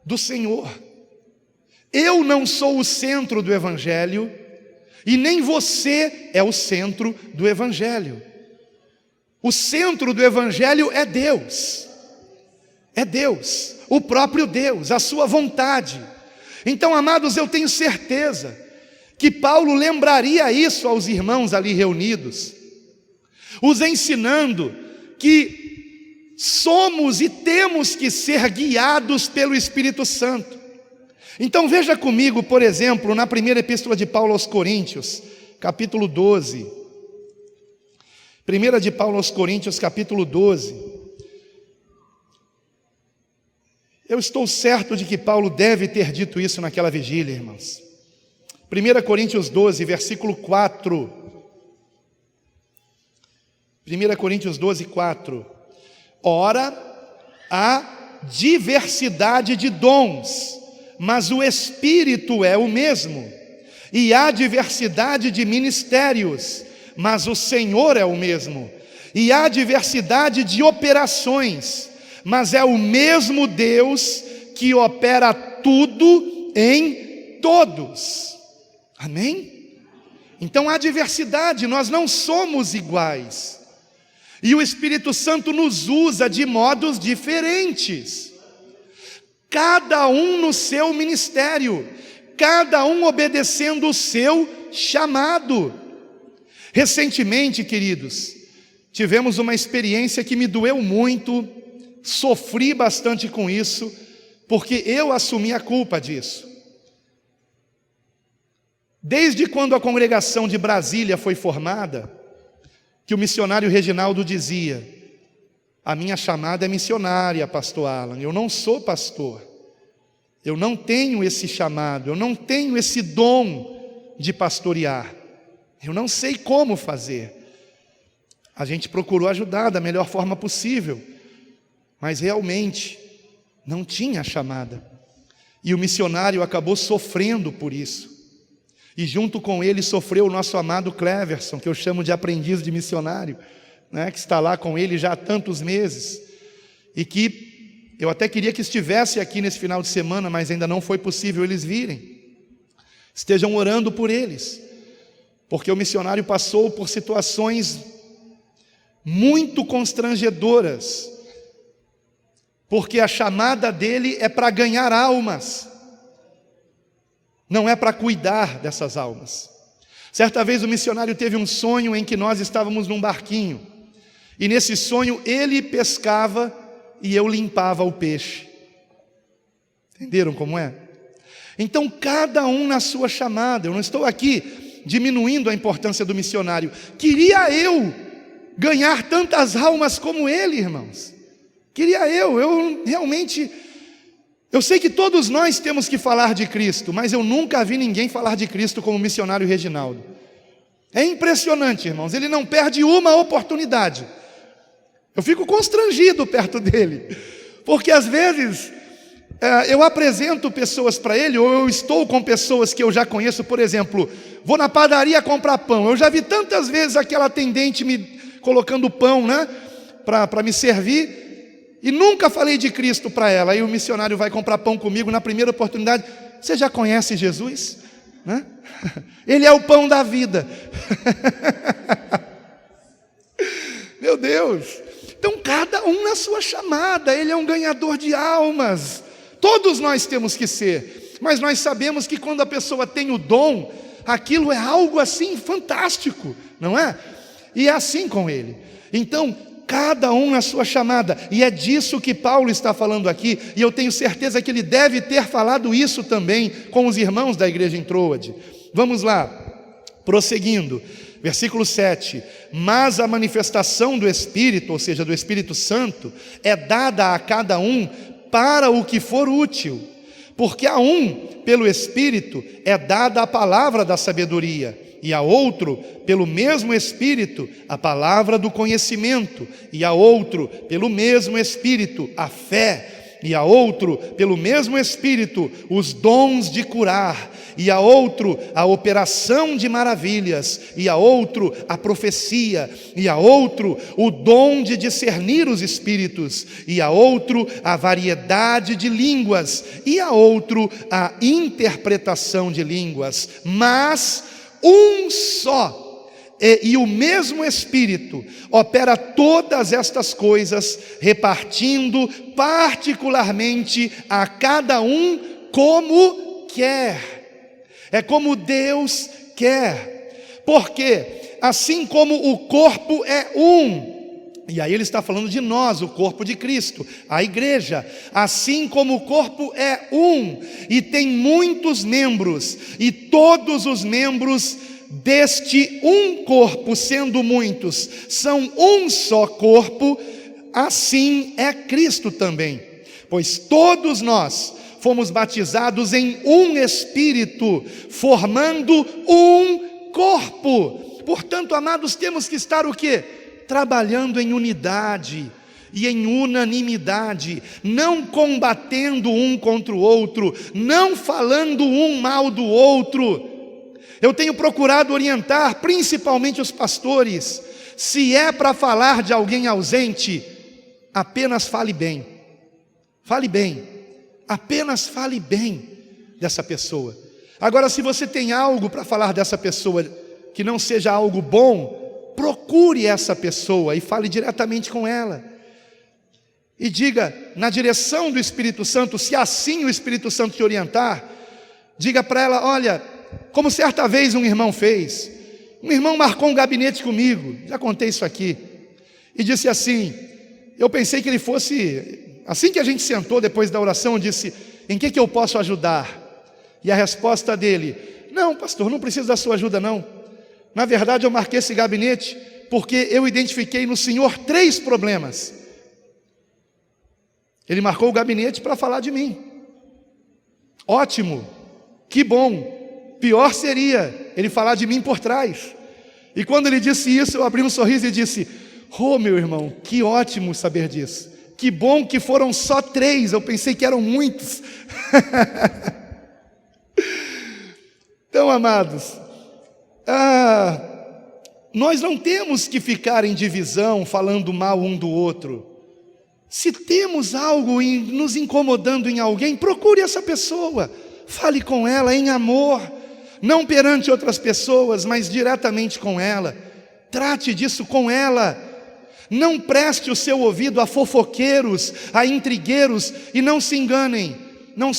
do Senhor. Eu não sou o centro do Evangelho, e nem você é o centro do Evangelho. O centro do Evangelho é Deus, o próprio Deus, a sua vontade. Então, amados, eu tenho certeza que Paulo lembraria isso aos irmãos ali reunidos, os ensinando que somos e temos que ser guiados pelo Espírito Santo. Então veja comigo, por exemplo, na primeira epístola de Paulo aos Coríntios, capítulo 12. Primeira de Paulo aos Coríntios, capítulo 12. Eu estou certo de que Paulo deve ter dito isso naquela vigília, irmãos. 1 Coríntios 12, versículo 4. 1 Coríntios 12, 4. Ora, há diversidade de dons, mas o Espírito é o mesmo. E há diversidade de ministérios, mas o Senhor é o mesmo. E há diversidade de operações, mas é o mesmo Deus que opera tudo em todos. Amém? Então há diversidade, nós não somos iguais. E o Espírito Santo nos usa de modos diferentes. Cada um no seu ministério, cada um obedecendo o seu chamado. Recentemente, queridos, tivemos uma experiência que me doeu muito, sofri bastante com isso, porque eu assumi a culpa disso. Desde quando a congregação de Brasília foi formada, que o missionário Reginaldo dizia: a minha chamada é missionária, pastor Alan, eu não sou pastor, eu não tenho esse chamado, eu não tenho esse dom de pastorear, eu não sei como fazer. A gente procurou ajudar da melhor forma possível, mas realmente não tinha chamada, e o missionário acabou sofrendo por isso. E junto com ele sofreu o nosso amado Cleverson, que eu chamo de aprendiz de missionário, né, que está lá com ele já há tantos meses, e que eu até queria que estivesse aqui nesse final de semana, mas ainda não foi possível eles virem. Estejam orando por eles, porque o missionário passou por situações muito constrangedoras, porque a chamada dele é para ganhar almas, não é para cuidar dessas almas. Certa vez o missionário teve um sonho em que nós estávamos num barquinho, e nesse sonho ele pescava e eu limpava o peixe. Entenderam como é? Então cada um na sua chamada. Eu não estou aqui diminuindo a importância do missionário. Queria eu ganhar tantas almas como ele, irmãos. Queria eu realmente... Eu sei que todos nós temos que falar de Cristo, mas eu nunca vi ninguém falar de Cristo como o missionário Reginaldo. É impressionante, irmãos, ele não perde uma oportunidade. Eu fico constrangido perto dele, porque às vezes eu apresento pessoas para ele, ou eu estou com pessoas que eu já conheço, por exemplo, vou na padaria comprar pão. Eu já vi tantas vezes aquela atendente me colocando pão, né, para me servir, e nunca falei de Cristo para ela. Aí o missionário vai comprar pão comigo na primeira oportunidade. Você já conhece Jesus? Né? Ele é o pão da vida. Meu Deus. Então cada um na sua chamada. Ele é um ganhador de almas. Todos nós temos que ser. Mas nós sabemos que quando a pessoa tem o dom, aquilo é algo assim fantástico, não é? E é assim com ele. Então cada um na sua chamada, e é disso que Paulo está falando aqui, e eu tenho certeza que ele deve ter falado isso também com os irmãos da igreja em Troade. Vamos lá, prosseguindo, versículo 7, mas a manifestação do Espírito, ou seja, do Espírito Santo, é dada a cada um para o que for útil, porque a um, pelo Espírito, é dada a palavra da sabedoria, e a outro, pelo mesmo Espírito, a palavra do conhecimento, e a outro, pelo mesmo Espírito, a fé, e a outro, pelo mesmo Espírito, os dons de curar, e a outro, a operação de maravilhas, e a outro, a profecia, e a outro, o dom de discernir os espíritos, e a outro, a variedade de línguas, e a outro, a interpretação de línguas, mas um só e o mesmo Espírito opera todas estas coisas, repartindo particularmente a cada um como quer. É como Deus quer. Porque assim como o corpo é um, e aí ele está falando de nós, o corpo de Cristo, a igreja, assim como o corpo é um, e tem muitos membros, e todos os membros deste um corpo, sendo muitos, são um só corpo, assim é Cristo também. Pois todos nós fomos batizados em um Espírito, formando um corpo. Portanto, amados, temos que estar o quê? Trabalhando em unidade e em unanimidade, não combatendo um contra o outro, não falando um mal do outro. Eu tenho procurado orientar principalmente os pastores, se é para falar de alguém ausente, apenas fale bem, apenas fale bem dessa pessoa. Agora, se você tem algo para falar dessa pessoa que não seja algo bom, procure essa pessoa e fale diretamente com ela. E diga, na direção do Espírito Santo, se assim o Espírito Santo te orientar, diga para ela: olha, como certa vez um irmão fez, um irmão marcou um gabinete comigo, já contei isso aqui, e disse assim, eu pensei que ele fosse, assim que a gente sentou depois da oração, eu disse, em que eu posso ajudar? E a resposta dele, não pastor, não preciso da sua ajuda não, na verdade eu marquei esse gabinete, porque eu identifiquei no Senhor 3 problemas, ele marcou o gabinete para falar de mim, ótimo, que bom, pior seria ele falar de mim por trás. E quando ele disse isso, eu abri um sorriso e disse, oh meu irmão, que ótimo saber disso, que bom que foram só 3, eu pensei que eram muitos. Então, amados, nós não temos que ficar em divisão, falando mal um do outro. Se temos algo nos incomodando em alguém, procure essa pessoa, fale com ela em amor, não perante outras pessoas, mas diretamente com ela, trate disso com ela, não preste o seu ouvido a fofoqueiros, a intrigueiros, e não se enganem, não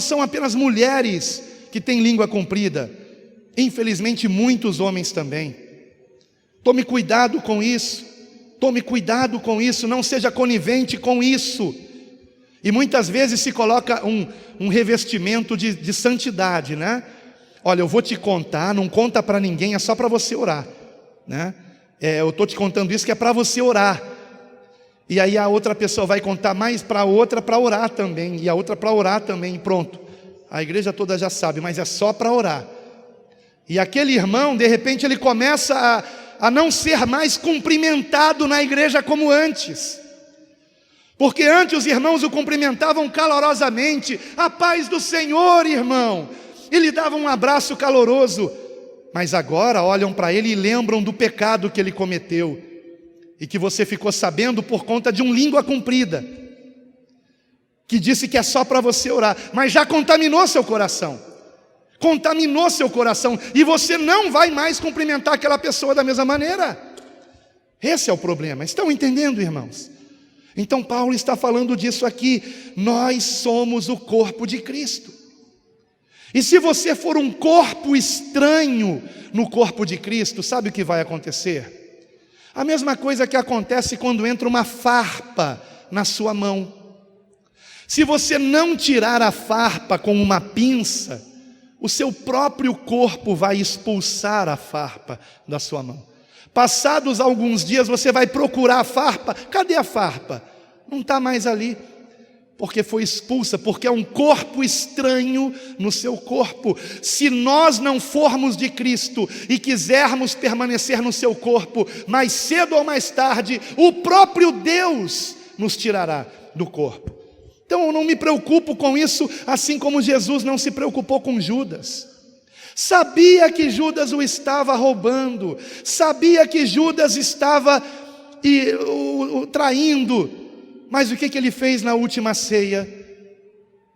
são apenas mulheres que têm língua comprida, infelizmente muitos homens também. Tome cuidado com isso, não seja conivente com isso. E muitas vezes se coloca um revestimento de santidade, né? Olha, eu vou te contar, não conta para ninguém, é só para você orar, né? Eu estou te contando isso que é para você orar. E aí a outra pessoa vai contar mais para a outra para orar também, e a outra para orar também, e pronto. A igreja toda já sabe, mas é só para orar. E aquele irmão, de repente, ele começa a não ser mais cumprimentado na igreja como antes. Porque antes os irmãos o cumprimentavam calorosamente, a paz do Senhor, irmão, e lhe davam um abraço caloroso, mas agora olham para ele e lembram do pecado que ele cometeu, e que você ficou sabendo por conta de um língua comprida, que disse que é só para você orar, mas já contaminou seu coração, e você não vai mais cumprimentar aquela pessoa da mesma maneira. Esse é o problema, estão entendendo, irmãos? Então Paulo está falando disso aqui, nós somos o corpo de Cristo, e se você for um corpo estranho no corpo de Cristo, sabe o que vai acontecer? A mesma coisa que acontece quando entra uma farpa na sua mão. Se você não tirar a farpa com uma pinça, o seu próprio corpo vai expulsar a farpa da sua mão. Passados alguns dias você vai procurar a farpa. Cadê a farpa? Não está mais ali, porque foi expulsa, porque é um corpo estranho no seu corpo. Se nós não formos de Cristo e quisermos permanecer no seu corpo, mais cedo ou mais tarde, o próprio Deus nos tirará do corpo. Então eu não me preocupo com isso, assim como Jesus não se preocupou com Judas. Sabia que Judas o estava roubando, sabia que Judas estava o traindo, mas o que ele fez na última ceia?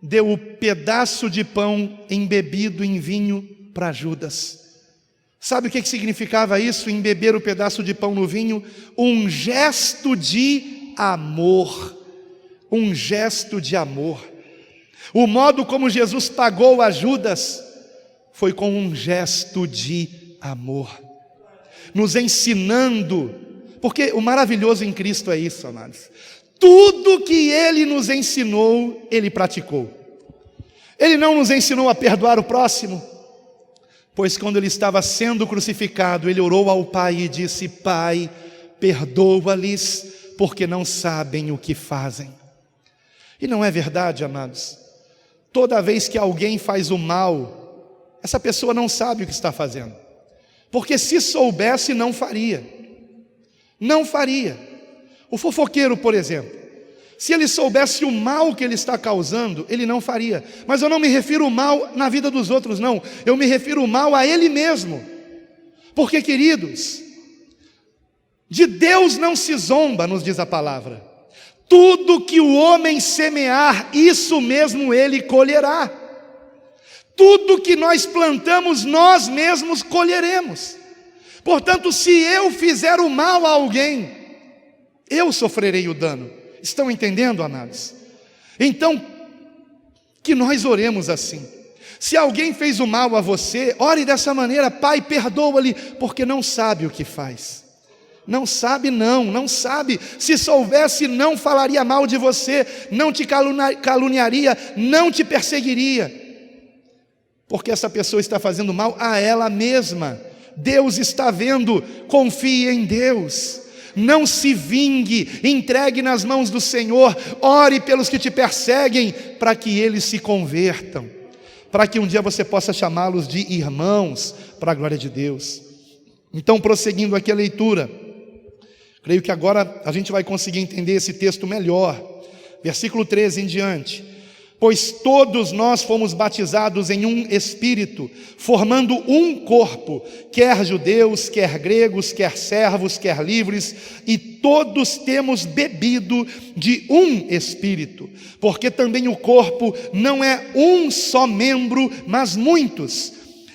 Deu o pedaço de pão embebido em vinho para Judas. Sabe o que significava isso, embeber o pedaço de pão no vinho? Um gesto de amor. Um gesto de amor. O modo como Jesus pagou a Judas foi com um gesto de amor, nos ensinando, porque o maravilhoso em Cristo é isso, amados. Tudo que Ele nos ensinou, Ele praticou. Ele não nos ensinou a perdoar o próximo, pois quando Ele estava sendo crucificado, Ele orou ao Pai e disse: Pai, perdoa-lhes, porque não sabem o que fazem. E não é verdade, amados? Toda vez que alguém faz o mal, essa pessoa não sabe o que está fazendo, porque se soubesse não faria. Não faria. O fofoqueiro, por exemplo, se ele soubesse o mal que ele está causando, ele não faria. Mas eu não me refiro ao mal na vida dos outros, não. Eu me refiro ao mal a ele mesmo. Porque, queridos, de Deus não se zomba, nos diz a palavra. Tudo que o homem semear, isso mesmo ele colherá. Tudo que nós plantamos, nós mesmos colheremos. Portanto, se eu fizer o mal a alguém, eu sofrerei o dano. Estão entendendo, amados? Então, que nós oremos assim. Se alguém fez o mal a você, ore dessa maneira: Pai, perdoa-lhe, porque não sabe o que faz. Não sabe, não sabe. Se soubesse, não falaria mal de você, não te caluniaria, não te perseguiria. Porque essa pessoa está fazendo mal a ela mesma. Deus está vendo, confie em Deus. Não se vingue, entregue nas mãos do Senhor. Ore pelos que te perseguem, para que eles se convertam, para que um dia você possa chamá-los de irmãos, para a glória de Deus. Então, prosseguindo aqui a leitura, creio que agora a gente vai conseguir entender esse texto melhor. Versículo 13 em diante. Pois todos nós fomos batizados em um Espírito, formando um corpo, quer judeus, quer gregos, quer servos, quer livres, e todos temos bebido de um Espírito, porque também o corpo não é um só membro, mas muitos.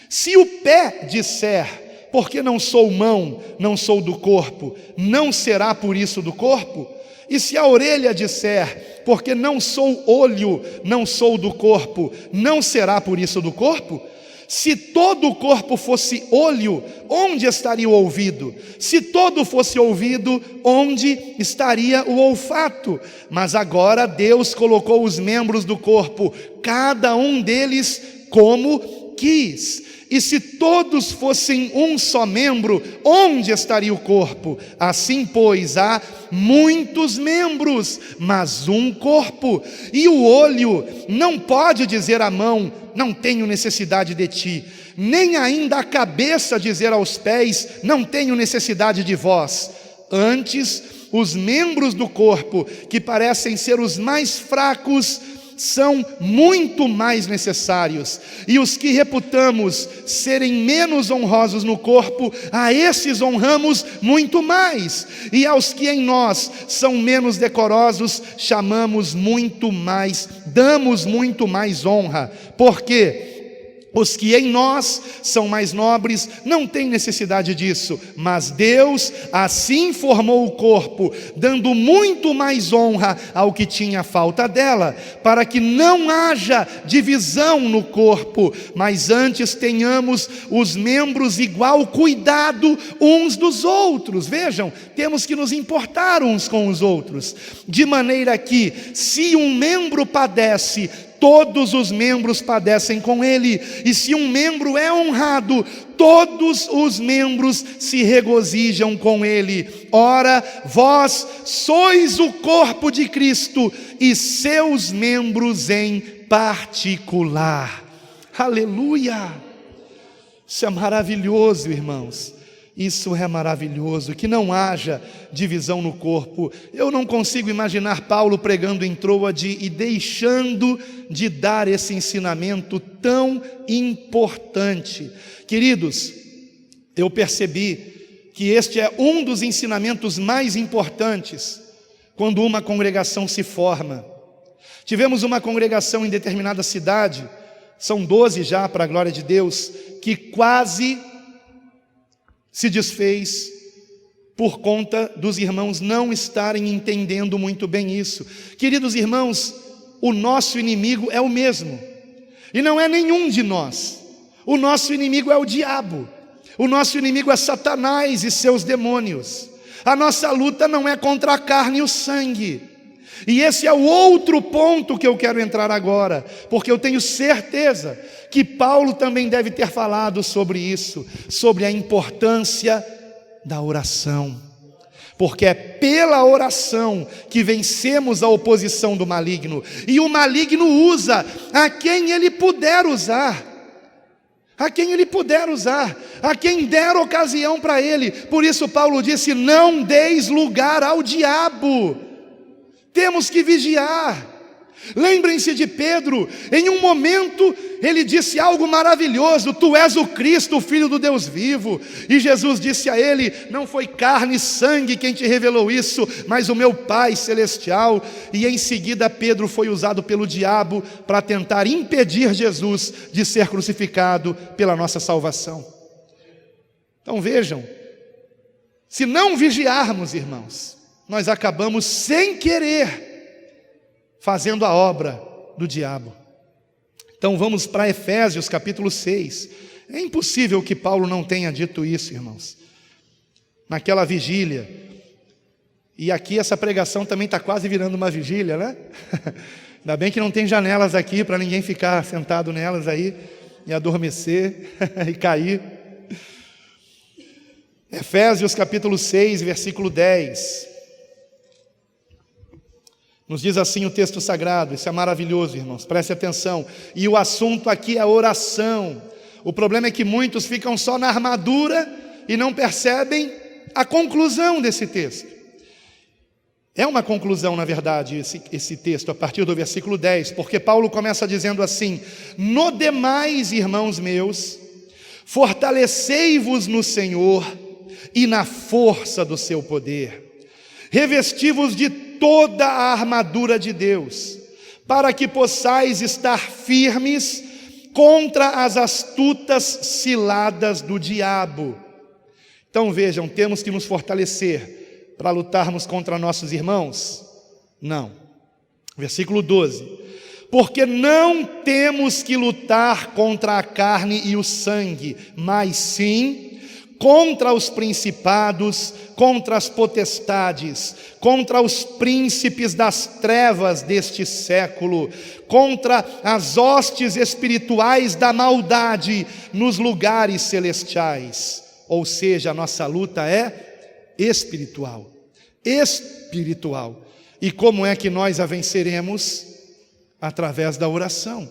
Se o pé disser: porque não sou mão, não sou do corpo, não será por isso do corpo? E se a orelha disser: porque não sou olho, não sou do corpo, não será por isso do corpo? Se todo o corpo fosse olho, onde estaria o ouvido? Se todo fosse ouvido, onde estaria o olfato? Mas agora Deus colocou os membros do corpo, cada um deles como quis. E se todos fossem um só membro, onde estaria o corpo? Assim, pois, há muitos membros, mas um corpo. E o olho não pode dizer à mão: não tenho necessidade de ti, nem ainda a cabeça dizer aos pés: não tenho necessidade de vós. Antes, os membros do corpo, que parecem ser os mais fracos, são muito mais necessários, e os que reputamos serem menos honrosos no corpo, a esses honramos muito mais, e aos que em nós são menos decorosos, chamamos muito mais, damos muito mais honra. Por quê? Os que em nós são mais nobres não têm necessidade disso, mas Deus assim formou o corpo, dando muito mais honra ao que tinha falta dela, para que não haja divisão no corpo, mas antes tenhamos os membros igual cuidado uns dos outros. Vejam, temos que nos importar uns com os outros, de maneira que, se um membro padece, todos os membros padecem com ele, e se um membro é honrado, todos os membros se regozijam com ele. Ora, vós sois o corpo de Cristo, e seus membros em particular. Aleluia! Isso é maravilhoso, irmãos. Isso é maravilhoso, que não haja divisão no corpo. Eu não consigo imaginar Paulo pregando em Troade e deixando de dar esse ensinamento tão importante. Queridos, eu percebi que este é um dos ensinamentos mais importantes quando uma congregação se forma. Tivemos uma congregação em determinada cidade, são 12 já, para a glória de Deus, que quase se desfez por conta dos irmãos não estarem entendendo muito bem isso. Queridos irmãos, o nosso inimigo é o mesmo, e não é nenhum de nós. O nosso inimigo é o diabo, o nosso inimigo é Satanás e seus demônios. A nossa luta não é contra a carne e o sangue. E esse é o outro ponto que eu quero entrar agora, porque eu tenho certeza que Paulo também deve ter falado sobre isso, sobre a importância da oração, porque é pela oração que vencemos a oposição do maligno, e o maligno usa a quem ele puder usar, a quem ele puder usar, a quem der ocasião para ele. Por isso Paulo disse: não deis lugar ao diabo. Temos que vigiar. Lembrem-se de Pedro, em um momento ele disse algo maravilhoso: tu és o Cristo, o Filho do Deus vivo. E Jesus disse a ele: não foi carne e sangue quem te revelou isso, mas o meu Pai celestial. E em seguida Pedro foi usado pelo diabo para tentar impedir Jesus de ser crucificado pela nossa salvação. Então vejam, se não vigiarmos, irmãos, nós acabamos sem querer fazendo a obra do diabo. Então vamos para Efésios capítulo 6. É impossível que Paulo não tenha dito isso, irmãos, naquela vigília. E aqui essa pregação também está quase virando uma vigília, né? Ainda bem que não tem janelas aqui para ninguém ficar sentado nelas aí e adormecer e cair. Efésios capítulo 6, versículo 10. Nos diz assim o texto sagrado. Isso é maravilhoso, irmãos, preste atenção. E o assunto aqui é oração. O problema é que muitos ficam só na armadura e não percebem a conclusão desse texto. É uma conclusão, na verdade, esse texto, a partir do versículo 10, porque Paulo começa dizendo assim: no demais, irmãos meus, fortalecei-vos no Senhor e na força do seu poder. Revesti-vos de toda a armadura de Deus, para que possais estar firmes contra as astutas ciladas do diabo. Então vejam, temos que nos fortalecer para lutarmos contra nossos irmãos? Não. Versículo 12: porque não temos que lutar contra a carne e o sangue, mas sim contra os principados, contra as potestades, contra os príncipes das trevas deste século, contra as hostes espirituais da maldade nos lugares celestiais. Ou seja, a nossa luta é espiritual. Espiritual. E como é que nós a venceremos? Através da oração.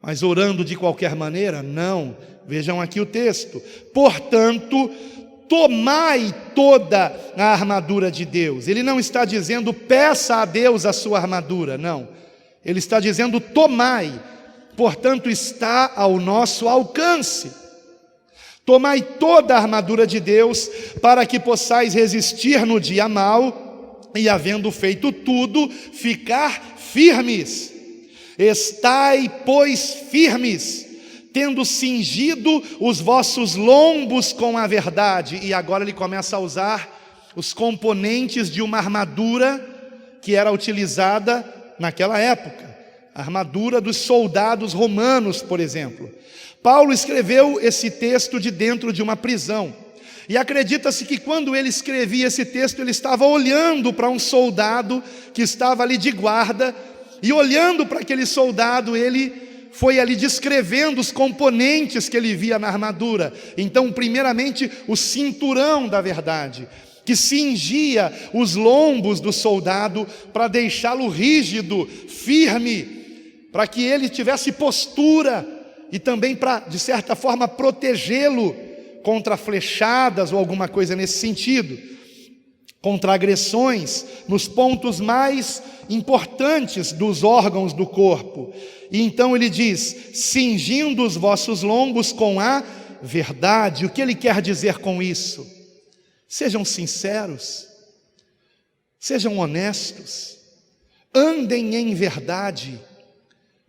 Mas orando de qualquer maneira? Não. Vejam aqui o texto: portanto, tomai toda a armadura de Deus. Ele não está dizendo peça a Deus a sua armadura, não. Ele está dizendo tomai, portanto está ao nosso alcance. Tomai toda a armadura de Deus, para que possais resistir no dia mau, e havendo feito tudo, ficar firmes. Estai, pois, firmes, tendo cingido os vossos lombos com a verdade. E agora ele começa a usar os componentes de uma armadura que era utilizada naquela época, a armadura dos soldados romanos, por exemplo. Paulo escreveu esse texto de dentro de uma prisão, e acredita-se que quando ele escrevia esse texto, ele estava olhando para um soldado que estava ali de guarda, e olhando para aquele soldado, ele foi ali descrevendo os componentes que ele via na armadura. Então, primeiramente, o cinturão da verdade, que cingia os lombos do soldado para deixá-lo rígido, firme, para que ele tivesse postura e também para, de certa forma, protegê-lo contra flechadas ou alguma coisa nesse sentido, contra agressões nos pontos mais importantes dos órgãos do corpo. E então ele diz: cingindo os vossos lombos com a verdade. O que ele quer dizer com isso? Sejam sinceros, sejam honestos, andem em verdade,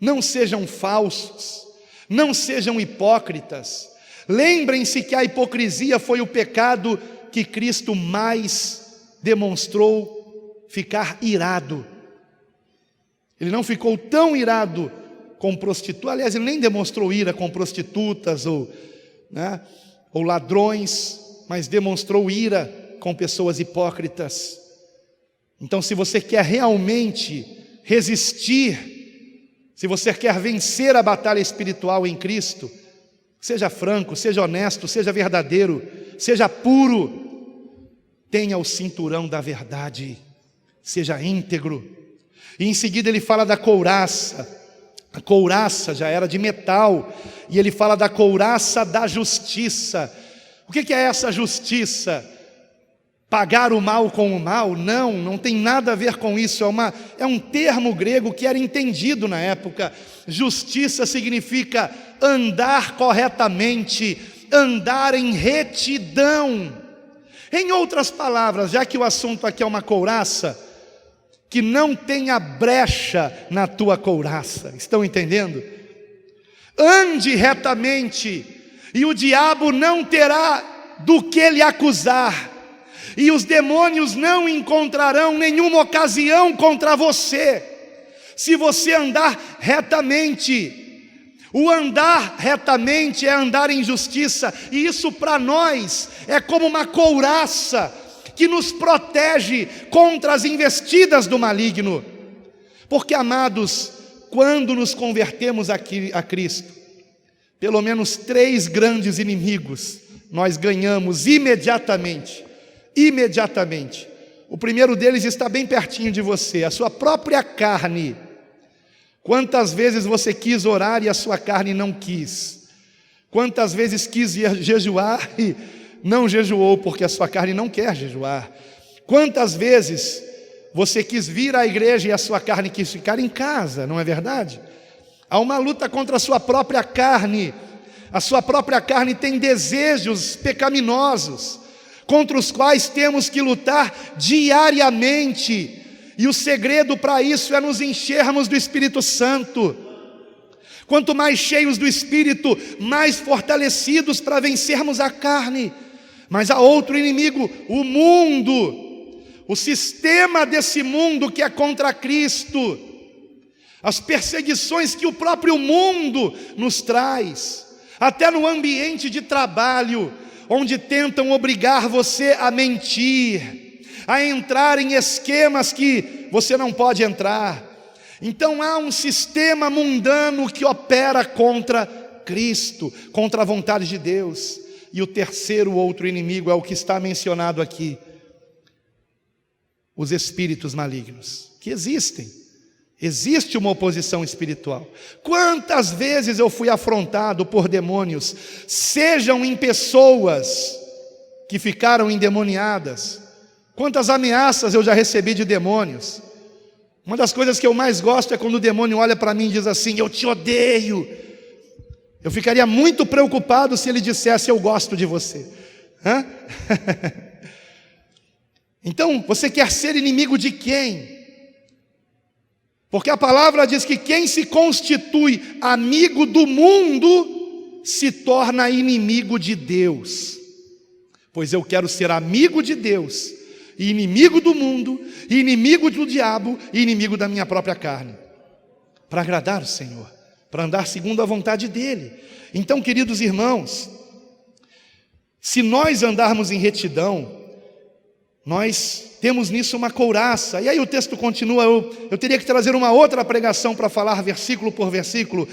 não sejam falsos, não sejam hipócritas. Lembrem-se que a hipocrisia foi o pecado que Cristo mais demonstrou ficar irado. Ele não ficou tão irado com prostitutas, aliás, ele nem demonstrou ira com prostitutas ou ladrões, mas demonstrou ira com pessoas hipócritas. Então, se você quer realmente resistir, se você quer vencer a batalha espiritual em Cristo, seja franco, seja honesto, seja verdadeiro, seja puro, tenha o cinturão da verdade, seja íntegro. E em seguida ele fala da couraça. A couraça já era de metal, e ele fala da couraça da justiça. O que é essa justiça? Pagar o mal com o mal? Não, não tem nada a ver com isso. É um termo grego que era entendido na época. Justiça significa andar corretamente, andar em retidão. Em outras palavras, já que o assunto aqui é uma couraça, que não tenha brecha na tua couraça. Estão entendendo? Ande retamente, e o diabo não terá do que lhe acusar, e os demônios não encontrarão nenhuma ocasião contra você, se você andar retamente. O andar retamente é andar em justiça, e isso para nós é como uma couraça que nos protege contra as investidas do maligno. Porque, amados, quando nos convertemos a Cristo, pelo menos 3 grandes inimigos nós ganhamos imediatamente. Imediatamente. O primeiro deles está bem pertinho de você, a sua própria carne. Quantas vezes você quis orar e a sua carne não quis? Quantas vezes quis jejuar e não jejuou porque a sua carne não quer jejuar? Quantas vezes você quis vir à igreja e a sua carne quis ficar em casa, não é verdade? Há uma luta contra a sua própria carne. A sua própria carne tem desejos pecaminosos, contra os quais temos que lutar diariamente. E o segredo para isso é nos enchermos do Espírito Santo. Quanto mais cheios do Espírito, mais fortalecidos para vencermos a carne. Mas há outro inimigo, o mundo, o sistema desse mundo que é contra Cristo, as perseguições que o próprio mundo nos traz, até no ambiente de trabalho, onde tentam obrigar você a mentir, a entrar em esquemas que você não pode entrar. Então há um sistema mundano que opera contra Cristo, contra a vontade de Deus. E o terceiro outro inimigo é o que está mencionado aqui: os espíritos malignos, que existem. Existe uma oposição espiritual. Quantas vezes eu fui afrontado por demônios, sejam em pessoas que ficaram endemoniadas. Quantas ameaças eu já recebi de demônios. Uma das coisas que eu mais gosto é quando o demônio olha para mim e diz assim: eu te odeio. Eu ficaria muito preocupado se ele dissesse: eu gosto de você. Então, você quer ser inimigo de quem? Porque a palavra diz que quem se constitui amigo do mundo se torna inimigo de Deus. Pois eu quero ser amigo de Deus, e inimigo do mundo, e inimigo do diabo, e inimigo da minha própria carne, para agradar o Senhor, para andar segundo a vontade dEle. Então, queridos irmãos, se nós andarmos em retidão, nós temos nisso uma couraça. E aí o texto continua, eu teria que trazer uma outra pregação para falar versículo por versículo.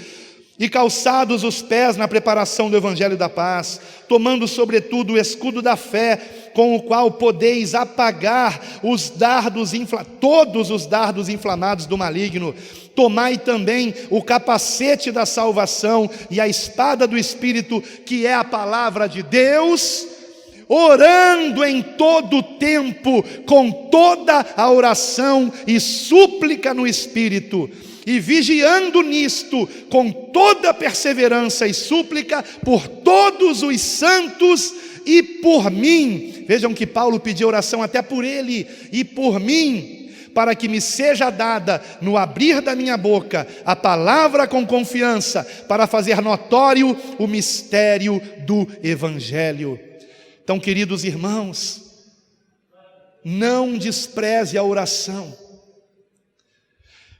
E calçados os pés na preparação do evangelho da paz, tomando sobretudo o escudo da fé, com o qual podeis apagar todos os dardos inflamados do maligno. Tomai também o capacete da salvação e a espada do Espírito, que é a palavra de Deus, orando em todo o tempo, com toda a oração e súplica no Espírito, e vigiando nisto, com toda perseverança e súplica, por todos os santos e por mim. Vejam que Paulo pediu oração até por ele, e por mim, para que me seja dada, no abrir da minha boca, a palavra com confiança, para fazer notório o mistério do Evangelho. Então, queridos irmãos, não despreze a oração.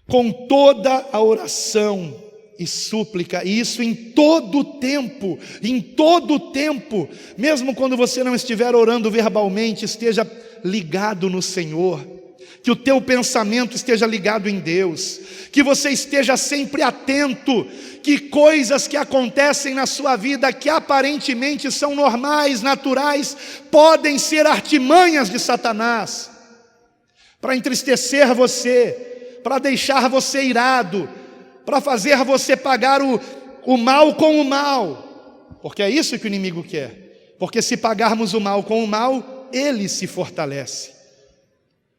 Com toda a oração e súplica, e isso em todo tempo, mesmo quando você não estiver orando verbalmente, esteja ligado no Senhor, que o teu pensamento esteja ligado em Deus, que você esteja sempre atento, que coisas que acontecem na sua vida, que aparentemente são normais, naturais, podem ser artimanhas de Satanás, para entristecer você, para deixar você irado, para fazer você pagar o mal com o mal, porque é isso que o inimigo quer, porque se pagarmos o mal com o mal, ele se fortalece.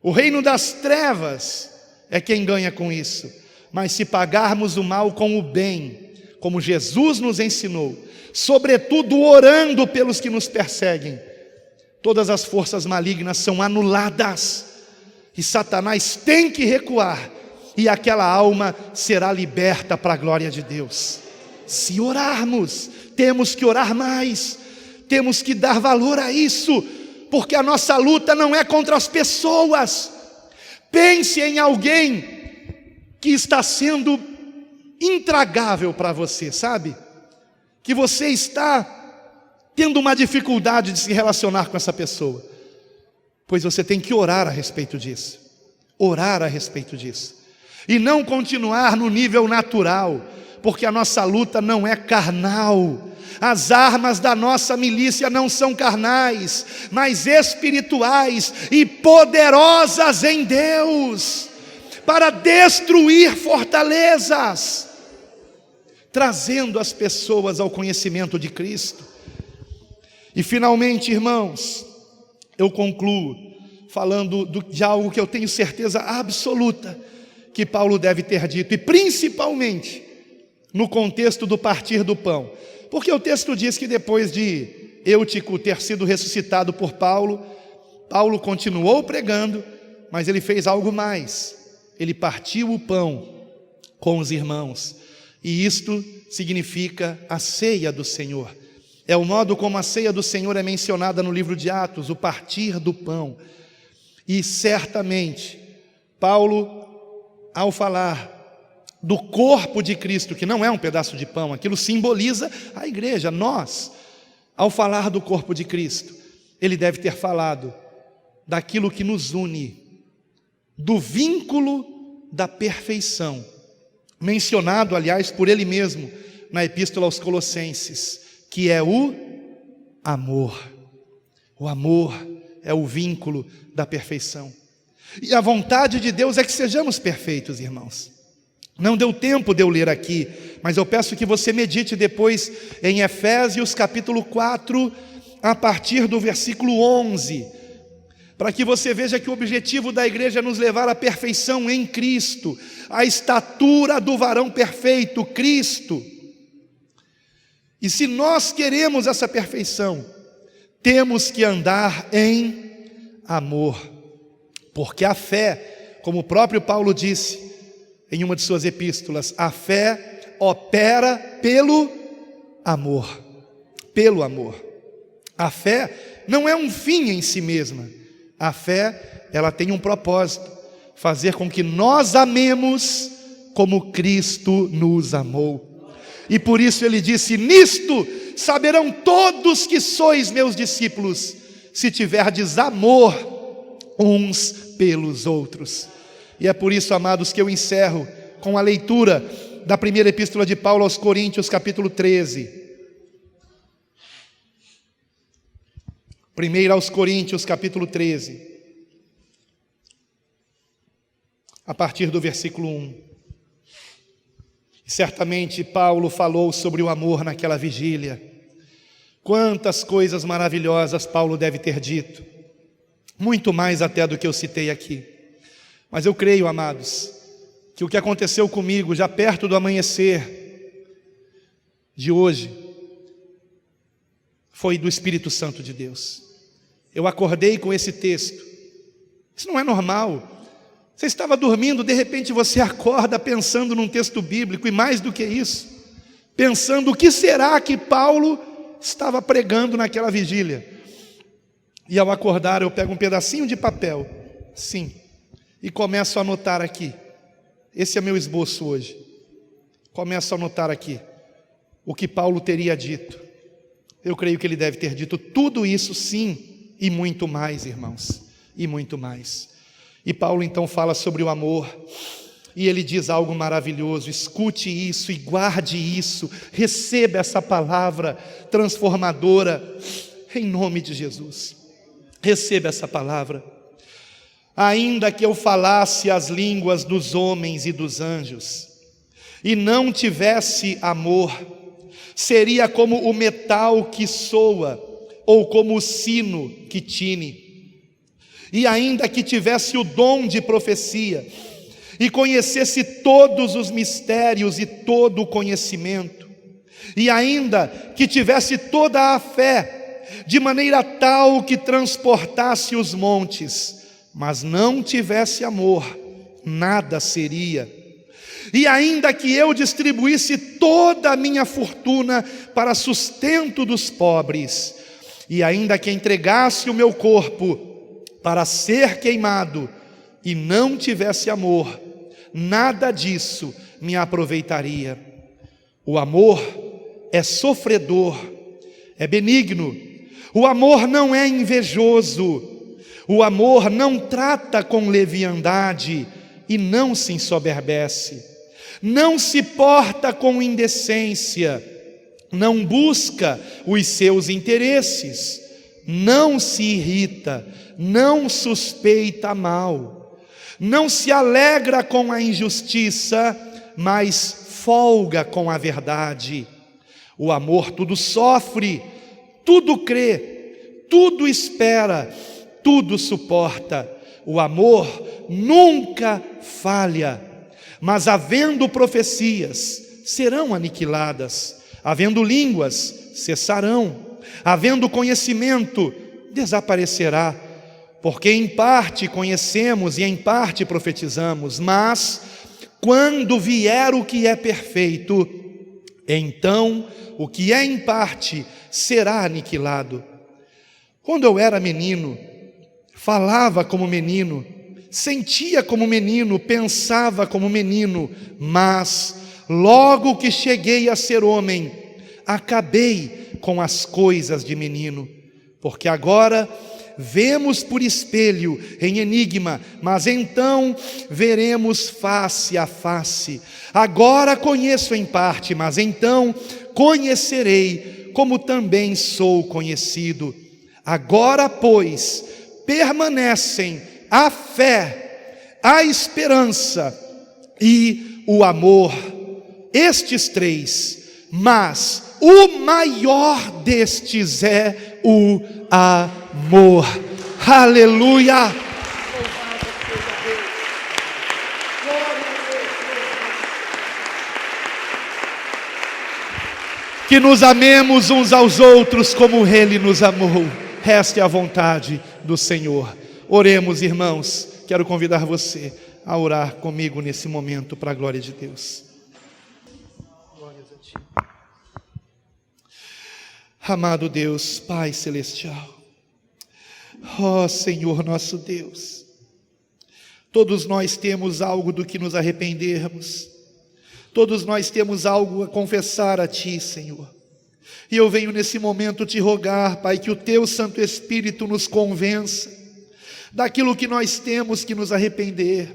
O reino das trevas é quem ganha com isso, mas se pagarmos o mal com o bem, como Jesus nos ensinou, sobretudo orando pelos que nos perseguem, todas as forças malignas são anuladas, e Satanás tem que recuar, e aquela alma será liberta para a glória de Deus. Se orarmos, temos que orar mais, temos que dar valor a isso, porque a nossa luta não é contra as pessoas. Pense em alguém que está sendo intragável para você, sabe? Que você está tendo uma dificuldade de se relacionar com essa pessoa. Pois você tem que orar a respeito disso. Orar a respeito disso. E não continuar no nível natural, porque a nossa luta não é carnal. As armas da nossa milícia não são carnais, mas espirituais e poderosas em Deus, para destruir fortalezas, trazendo as pessoas ao conhecimento de Cristo. E finalmente, irmãos, eu concluo falando de algo que eu tenho certeza absoluta que Paulo deve ter dito, e principalmente no contexto do partir do pão, porque o texto diz que depois de Eutico ter sido ressuscitado por Paulo, Paulo continuou pregando, mas ele fez algo mais, ele partiu o pão com os irmãos, e isto significa a ceia do Senhor. É o modo como a ceia do Senhor é mencionada no livro de Atos, o partir do pão. E certamente Paulo, ao falar do corpo de Cristo, que não é um pedaço de pão, aquilo simboliza a igreja, nós, ao falar do corpo de Cristo, ele deve ter falado daquilo que nos une, do vínculo da perfeição, mencionado, aliás, por ele mesmo, na Epístola aos Colossenses, que é o amor. O amor é o vínculo da perfeição. E a vontade de Deus é que sejamos perfeitos, irmãos. Não deu tempo de eu ler aqui, mas eu peço que você medite depois em Efésios capítulo 4, a partir do versículo 11, para que você veja que o objetivo da igreja é nos levar à perfeição em Cristo, à estatura do varão perfeito, Cristo. E se nós queremos essa perfeição, temos que andar em amor. Porque a fé, como o próprio Paulo disse em uma de suas epístolas, a fé opera pelo amor, pelo amor. A fé não é um fim em si mesma. A fé, ela tem um propósito: fazer com que nós amemos como Cristo nos amou. E por isso ele disse: nisto saberão todos que sois meus discípulos, se tiverdes amor uns pelos outros. E é por isso, amados, que eu encerro com a leitura da primeira epístola de Paulo aos Coríntios, capítulo 13. 1 aos Coríntios, capítulo 13, a partir do versículo 1. Certamente Paulo falou sobre o amor naquela vigília. Quantas coisas maravilhosas Paulo deve ter dito, muito mais até do que eu citei aqui. Mas eu creio, amados, que o que aconteceu comigo já perto do amanhecer de hoje foi do Espírito Santo de Deus. Eu acordei com esse texto. Isso não é normal. Você estava dormindo, de repente você acorda pensando num texto bíblico, e mais do que isso, pensando o que será que Paulo estava pregando naquela vigília. E ao acordar eu pego um pedacinho de papel, sim, e começo a anotar aqui. Esse é meu esboço hoje. Começo a anotar aqui o que Paulo teria dito. Eu creio que ele deve ter dito tudo isso, sim, e muito mais, irmãos, e muito mais. E Paulo então fala sobre o amor, e ele diz algo maravilhoso: escute isso e guarde isso, receba essa palavra transformadora, em nome de Jesus. Receba essa palavra. Ainda que eu falasse as línguas dos homens e dos anjos, e não tivesse amor, seria como o metal que soa, ou como o sino que tine. E ainda que tivesse o dom de profecia, e conhecesse todos os mistérios e todo o conhecimento, e ainda que tivesse toda a fé, de maneira tal que transportasse os montes, mas não tivesse amor, nada seria. E ainda que eu distribuísse toda a minha fortuna para sustento dos pobres, e ainda que entregasse o meu corpo para ser queimado, e não tivesse amor, nada disso me aproveitaria. O amor é sofredor, é benigno. O amor não é invejoso. O amor não trata com leviandade e não se ensoberbece. Não se porta com indecência, não busca os seus interesses, não se irrita, não suspeita mal, não se alegra com a injustiça, mas folga com a verdade. O amor tudo sofre, tudo crê, tudo espera, tudo suporta. O amor nunca falha. Mas havendo profecias, serão aniquiladas. Havendo línguas, cessarão. Havendo conhecimento, desaparecerá. Porque em parte conhecemos e em parte profetizamos. Mas quando vier o que é perfeito, então o que é em parte será aniquilado. Quando eu era menino, falava como menino, sentia como menino, pensava como menino, mas logo que cheguei a ser homem, acabei com as coisas de menino. Porque agora vemos por espelho, em enigma, mas então veremos face a face. Agora conheço em parte, mas então conhecerei, como também sou conhecido. Agora, pois, permanecem a fé, a esperança e o amor, estes três, mas o maior destes é o amor. Aleluia! Que nos amemos uns aos outros como Ele nos amou. Esta é a vontade do Senhor. Oremos, irmãos. Quero convidar você a orar comigo nesse momento para a glória de Deus. Glórias a Ti. Amado Deus, Pai Celestial, ó Senhor nosso Deus, todos nós temos algo do que nos arrependermos, todos nós temos algo a confessar a Ti, Senhor. E eu venho nesse momento te rogar, Pai, que o Teu Santo Espírito nos convença daquilo que nós temos que nos arrepender,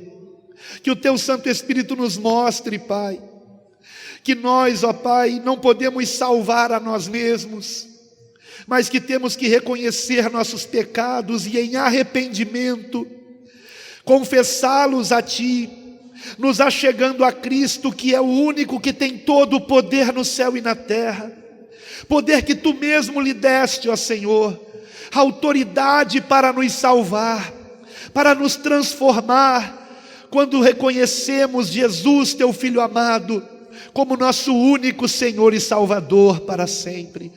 que o Teu Santo Espírito nos mostre, Pai, que nós, ó Pai, não podemos salvar a nós mesmos, mas que temos que reconhecer nossos pecados e em arrependimento confessá-los a Ti, nos achegando a Cristo, que é o único que tem todo o poder no céu e na terra, poder que Tu mesmo lhe deste, ó Senhor, autoridade para nos salvar, para nos transformar, quando reconhecemos Jesus, Teu Filho amado, como nosso único Senhor e Salvador para sempre.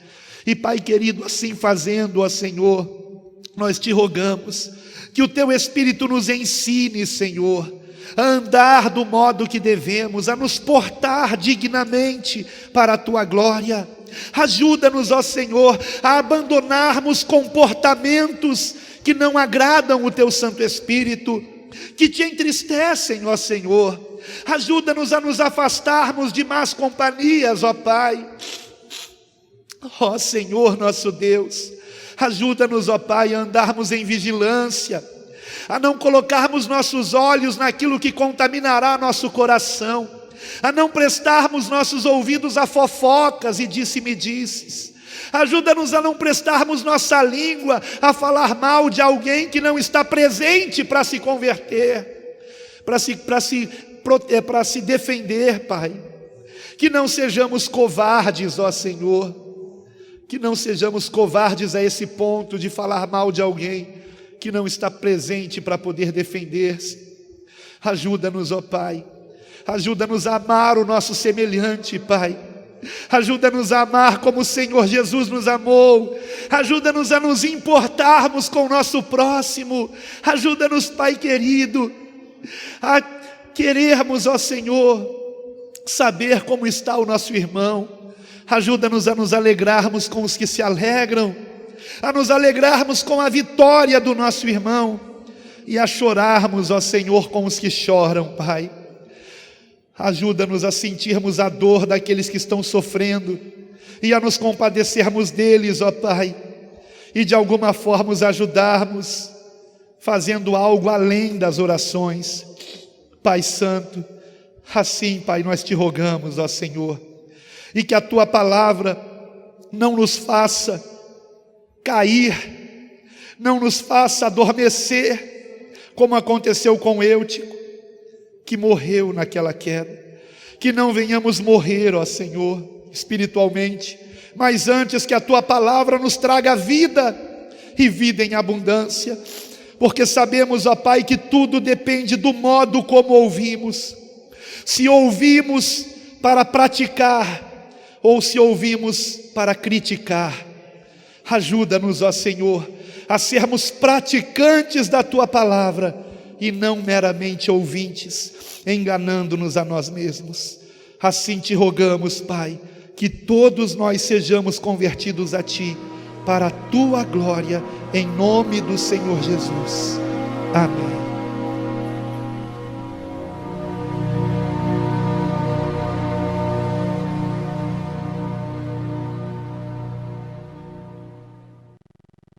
E Pai querido, assim fazendo, ó Senhor, nós Te rogamos que o Teu Espírito nos ensine, Senhor, a andar do modo que devemos, a nos portar dignamente para a Tua glória. Ajuda-nos, ó Senhor, a abandonarmos comportamentos que não agradam o Teu Santo Espírito, que Te entristecem, ó Senhor. Ajuda-nos a nos afastarmos de más companhias, ó Pai. Ó Senhor nosso Deus, ajuda-nos, ó Pai, a andarmos em vigilância, a não colocarmos nossos olhos naquilo que contaminará nosso coração, a não prestarmos nossos ouvidos a fofocas e disse-me-disses. Ajuda-nos a não prestarmos nossa língua a falar mal de alguém que não está presente para se converter, para se defender, Pai. Que não sejamos covardes, ó Senhor, que não sejamos covardes a esse ponto de falar mal de alguém que não está presente para poder defender-se. Ajuda-nos, ó Pai, ajuda-nos a amar o nosso semelhante, Pai. Ajuda-nos a amar como o Senhor Jesus nos amou. Ajuda-nos a nos importarmos com o nosso próximo. Ajuda-nos, Pai querido, a querermos, ó Senhor, saber como está o nosso irmão. Ajuda-nos a nos alegrarmos com os que se alegram, a nos alegrarmos com a vitória do nosso irmão e a chorarmos, ó Senhor, com os que choram, Pai. Ajuda-nos a sentirmos a dor daqueles que estão sofrendo e a nos compadecermos deles, ó Pai, e de alguma forma os ajudarmos, fazendo algo além das orações. Pai Santo, assim, Pai, nós Te rogamos, ó Senhor, e que a Tua palavra não nos faça cair, não nos faça adormecer, como aconteceu com Eutico, que morreu naquela queda. Que não venhamos morrer, ó Senhor, espiritualmente, mas antes que a Tua palavra nos traga vida, e vida em abundância, porque sabemos, ó Pai, que tudo depende do modo como ouvimos, se ouvimos para praticar, ou se ouvimos para criticar. Ajuda-nos, ó Senhor, a sermos praticantes da Tua palavra, e não meramente ouvintes, enganando-nos a nós mesmos. Assim Te rogamos, Pai, que todos nós sejamos convertidos a Ti, para a Tua glória, em nome do Senhor Jesus. Amém.